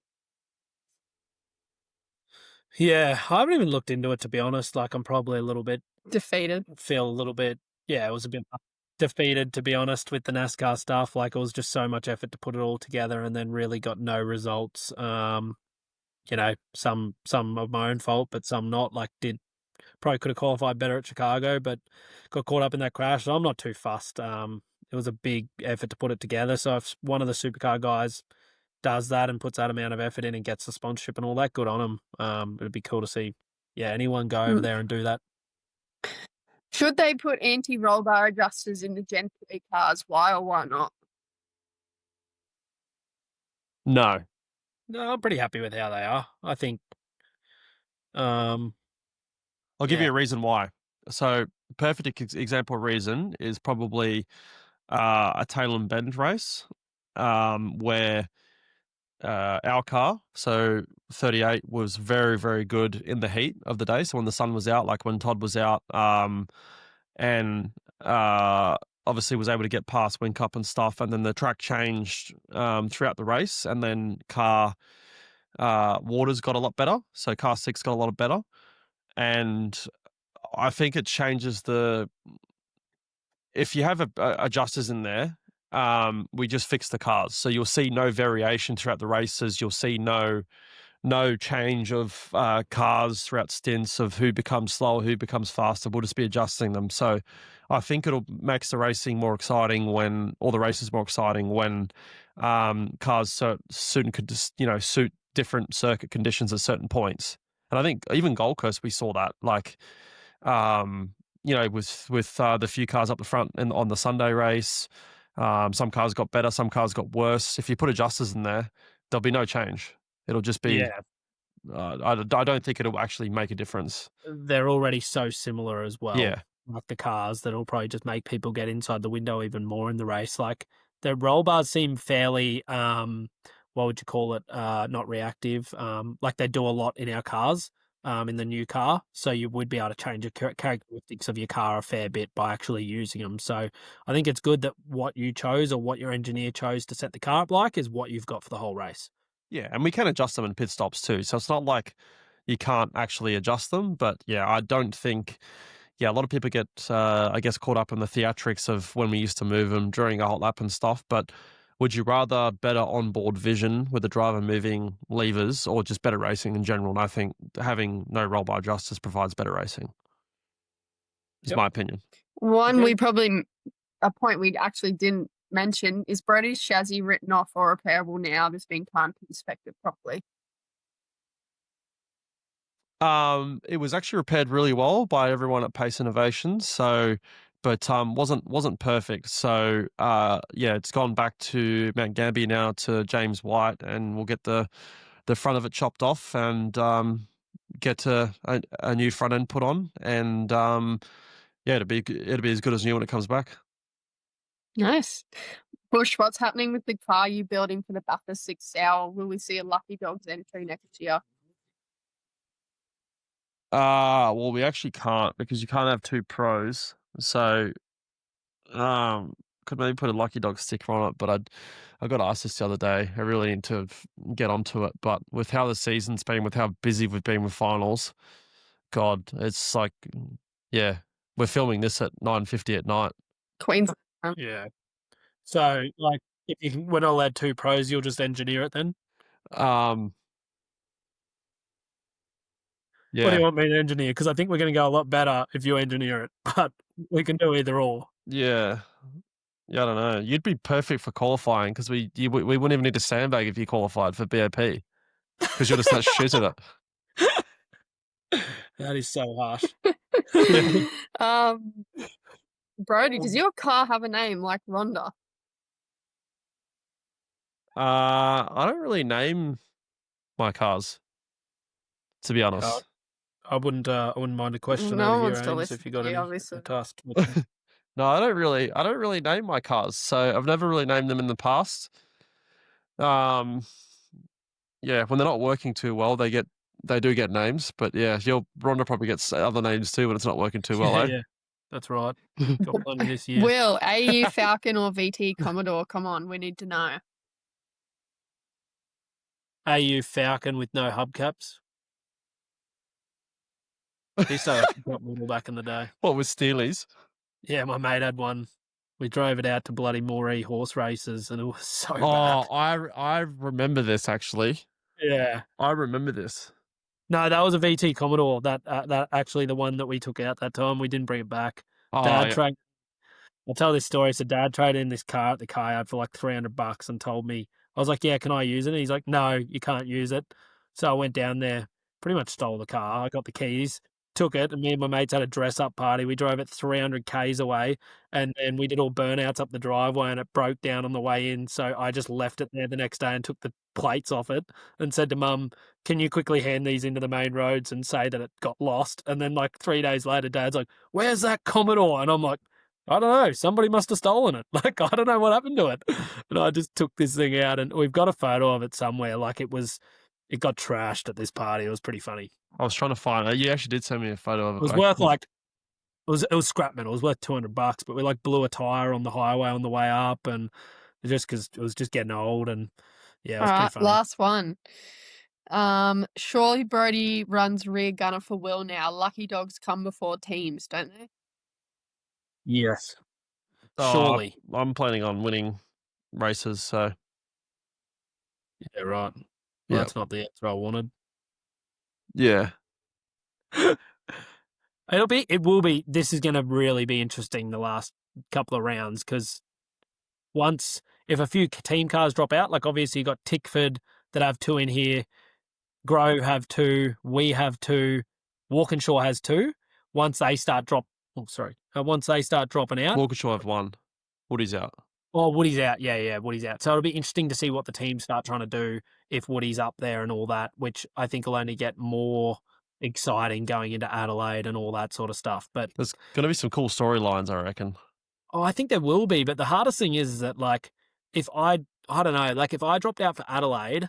Yeah, I haven't even looked into it, to be honest. Like, I'm probably a little bit, Defeated. feel a little bit, yeah, it was a bit defeated, to be honest, with the NASCAR stuff. Like, it was just so much effort to put it all together and then really got no results. You know, some of my own fault, but some not. Like, probably could have qualified better at Chicago, but got caught up in that crash. So I'm not too fussed. It was a big effort to put it together. So if one of the supercar guys does that and puts that amount of effort in and gets the sponsorship and all that, good on him. It'd be cool to see, anyone go over there and do that. Should they put anti-roll bar adjusters in the Gen 3 cars? Why or why not? No. No, I'm pretty happy with how they are. I think. I'll give you a reason why. So, perfect example reason is probably a tail and bend race, where our car, so 38, was very, very good in the heat of the day. So when the sun was out, like when Todd was out, and obviously was able to get past Whincup and stuff. And then the track changed throughout the race, and then car waters got a lot better. So car 6 got a lot better, and I think it changes if you have adjusters in there. We just fix the cars, so you'll see no variation throughout the races. You'll see no change of cars throughout stints of who becomes slower, who becomes faster. We'll just be adjusting them. So I think it'll makes the racing more exciting or the races more exciting when cars soon could just suit different circuit conditions at certain points. And I think even Gold Coast we saw that, like with the few cars up the front and on the Sunday race. Some cars got better, some cars got worse. If you put adjusters in there, there'll be no change. It'll just be. I don't think it'll actually make a difference. They're already so similar as well. Yeah. Like the cars, that'll probably just make people get inside the window even more in the race. Like the roll bars seem fairly, what would you call it? Not reactive. Like they do a lot in our cars, in the new car. So you would be able to change the characteristics of your car a fair bit by actually using them. So I think it's good that what you chose or what your engineer chose to set the car up like is what you've got for the whole race. Yeah, and we can adjust them in pit stops too. So it's not like you can't actually adjust them. But yeah, I don't think. Yeah, a lot of people get, I guess, caught up in the theatrics of when we used to move them during a hot lap and stuff. But would you rather better onboard vision with the driver moving levers or just better racing in general? And I think having no roll bar adjusters provides better racing, is Yep. my opinion. One Agreed. a point we actually didn't mention is Brody's chassis written off or repairable now. This being time inspected properly. It was actually repaired really well by everyone at Pace Innovations. So, but wasn't perfect. So, yeah, it's gone back to Mount Gambier now to James White, and we'll get the front of it chopped off and get a new front end put on, and yeah, it'll be as good as new when it comes back. Nice. Bush, what's happening with the car you building for the Bathurst 6 Hour? Will we see a Lucky Dogs entry next year? Well, we actually can't because you can't have two pros. So, could maybe put a Lucky Dog sticker on it, but I got asked this the other day. I really need to get onto it, but with how the season's been, with how busy we've been with finals, God, it's like, yeah, we're filming this at 9:50 at night. Queensland. Yeah. So, like, if we're not allowed two pros, you'll just engineer it then? What do Yeah, you want me to engineer? Because I think we're going to go a lot better if you engineer it, but we can do either or. yeah, I don't know. You'd be perfect for qualifying because we wouldn't even need a sandbag if you qualified for BAP because you're just that shit at it. That is so harsh. Brody, does your car have a name like Rhonda? I don't really name my cars, to be honest. I wouldn't mind a question No one over wants here, to Ames, listen if you got to you, any obviously. task. No, I don't really name my cars. So I've never really named them in the past. Yeah, when they're not working too well, they do get names. But yeah, your Rhonda probably gets other names too when it's not working too well. Yeah, that's right. Got plenty this year. Will, AU Falcon or VT Commodore? Come on, we need to know. AU Falcon with no hubcaps. He used to have a top model back in the day. What with Steelies? Yeah, my mate had one. We drove it out to bloody Moree horse races, and it was so bad. I remember this actually. Yeah. I remember this. No, that was a VT Commodore. That actually the one that we took out that time. We didn't bring it back. Oh, Dad yeah. traded. I'll tell this story. So Dad traded in this car at the car yard for like $300 and told me, I was like, yeah, can I use it? And he's like, no, you can't use it. So I went down there, pretty much stole the car. I got the keys, took it, and me and my mates had a dress up party. We drove it 300 Ks away, and then we did all burnouts up the driveway, and it broke down on the way in. So I just left it there the next day and took the plates off it and said to Mum, can you quickly hand these into the main roads and say that it got lost? And then like 3 days later, Dad's like, where's that Commodore? And I'm like, I don't know. Somebody must have stolen it. Like, I don't know what happened to it. And I just took this thing out, and we've got a photo of it somewhere. Like, it got trashed at this party. It was pretty funny. I was trying to find it. You actually did send me a photo of it. It was worth like, it was scrap metal. It was worth $200, but we like blew a tire on the highway on the way up, and just because it was just getting old, and yeah, it was All pretty right, funny. last one. Surely Brody runs rear gunner for Will now. Lucky Dogs come before teams, don't they? Yes. Oh, Surely. I'm planning on winning races, so Yeah, right. Well, Yeah. that's not the answer I wanted. yeah. It will be, this is going to really be interesting the last couple of rounds, because if a few team cars drop out, like obviously you got Tickford that have 2 in here, Grove have 2, we have 2, Walkinshaw has 2. Once they start dropping out. Walkinshaw have 1. Woody's out. Oh, Woody's out. Yeah, Woody's out. So it'll be interesting to see what the teams start trying to do if Woody's up there and all that, which I think will only get more exciting going into Adelaide and all that sort of stuff. But There's going to be some cool storylines, I reckon. I think there will be. But the hardest thing is that, like, if I don't know, like if I dropped out for Adelaide,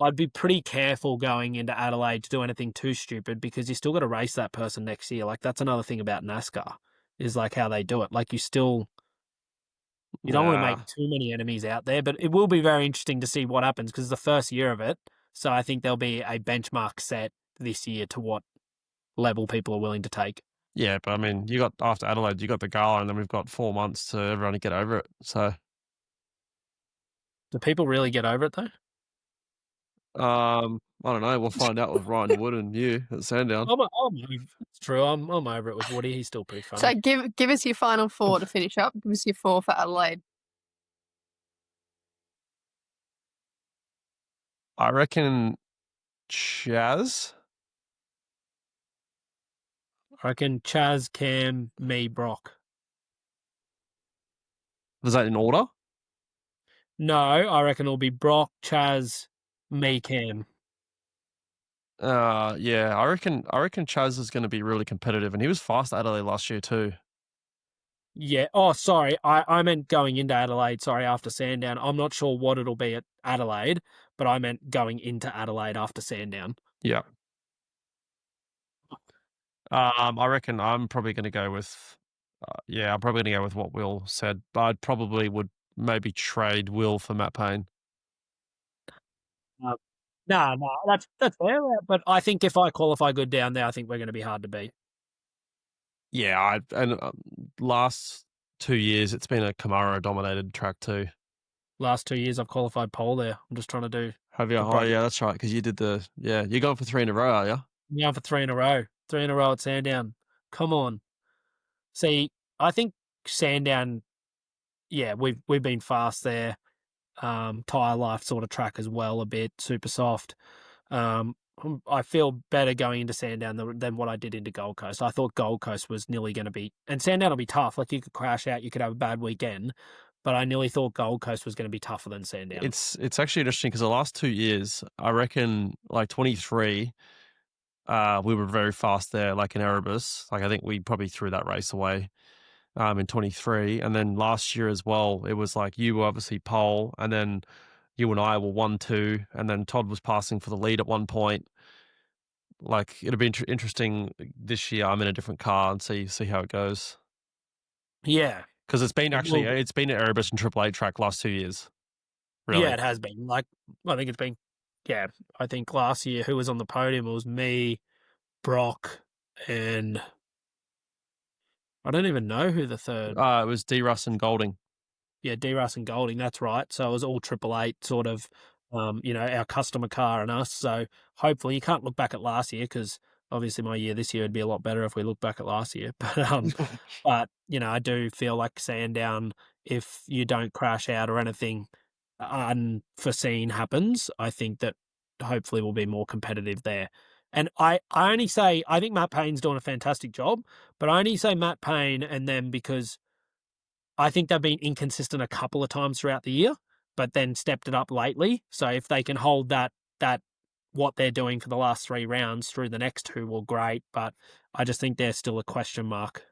I'd be pretty careful going into Adelaide to do anything too stupid because you still got to race that person next year. Like that's another thing about NASCAR is like how they do it. Like you don't want to make Yeah. too many enemies out there, but it will be very interesting to see what happens because it's the first year of it. So I think there'll be a benchmark set this year to what level people are willing to take. Yeah, but I mean, you got after Adelaide, you got the gala, and then we've got 4 months to everyone to get over it. So, Do people really get over it though? I don't know. We'll find out with Ryan Wood and you at Sandown. It's true. I'm over it with Woody. He's still pretty funny. So give us your final four to finish up. Give us your four for Adelaide. I reckon Chaz. I reckon Chaz, Cam, me, Brock. Was that in order? No, I reckon it'll be Brock, Chaz, me, Cam. Yeah, I reckon Chaz is going to be really competitive, and he was fast at Adelaide last year too. Yeah. Oh, sorry. I meant going into Adelaide. Sorry, after Sandown. I'm not sure what it'll be at Adelaide, but I meant going into Adelaide after Sandown. Yeah. I reckon I'm probably going to go with, I'm probably going to go with what Will said, but I probably would maybe trade Will for Matt Payne. No, that's fair. But I think if I qualify good down there, I think we're going to be hard to beat. Yeah, last 2 years it's been a Camaro dominated track too. Last 2 years I've qualified pole there. I'm just trying to do. Have you? Oh yeah, that's right. Because you did you're going for 3 in a row, are you? Yeah, for 3 in a row. 3 in a row at Sandown. Come on. See, I think Sandown. Yeah, we've been fast there. Tire life sort of track as well, a bit super soft. I feel better going into Sandown than what I did into Gold Coast. I thought Gold Coast was nearly going to be, and Sandown will be tough. Like you could crash out, you could have a bad weekend, but I nearly thought Gold Coast was going to be tougher than Sandown. It's actually interesting because the last 2 years, I reckon, like 23, we were very fast there, like in Erebus. Like I think we probably threw that race away. In 23, and then last year as well, it was like you were obviously pole, and then you and I were 1-2, and then Todd was passing for the lead at one point. Like it'll be interesting this year. I'm in a different car and see how it goes. Yeah, because it's been It will be. it's been at Erebus and Triple Eight track last 2 years. Really, Yeah, it has been. Like I think it's been. Yeah, I think last year who was on the podium it was me, Brock, and I don't even know who the third. It was D. Russ and Golding. Yeah, D-Russ and Golding, that's right. So it was all 888 sort of, our customer car and us. So hopefully you can't look back at last year because obviously my year this year would be a lot better if we look back at last year. But I do feel like Sandown, if you don't crash out or anything unforeseen happens, I think that hopefully we'll be more competitive there. And I only say, I think Matt Payne's doing a fantastic job, but I only say Matt Payne and them because I think they've been inconsistent a couple of times throughout the year, but then stepped it up lately. So if they can hold that what they're doing for the last 3 rounds through the next 2, well, great. But I just think they're still a question mark.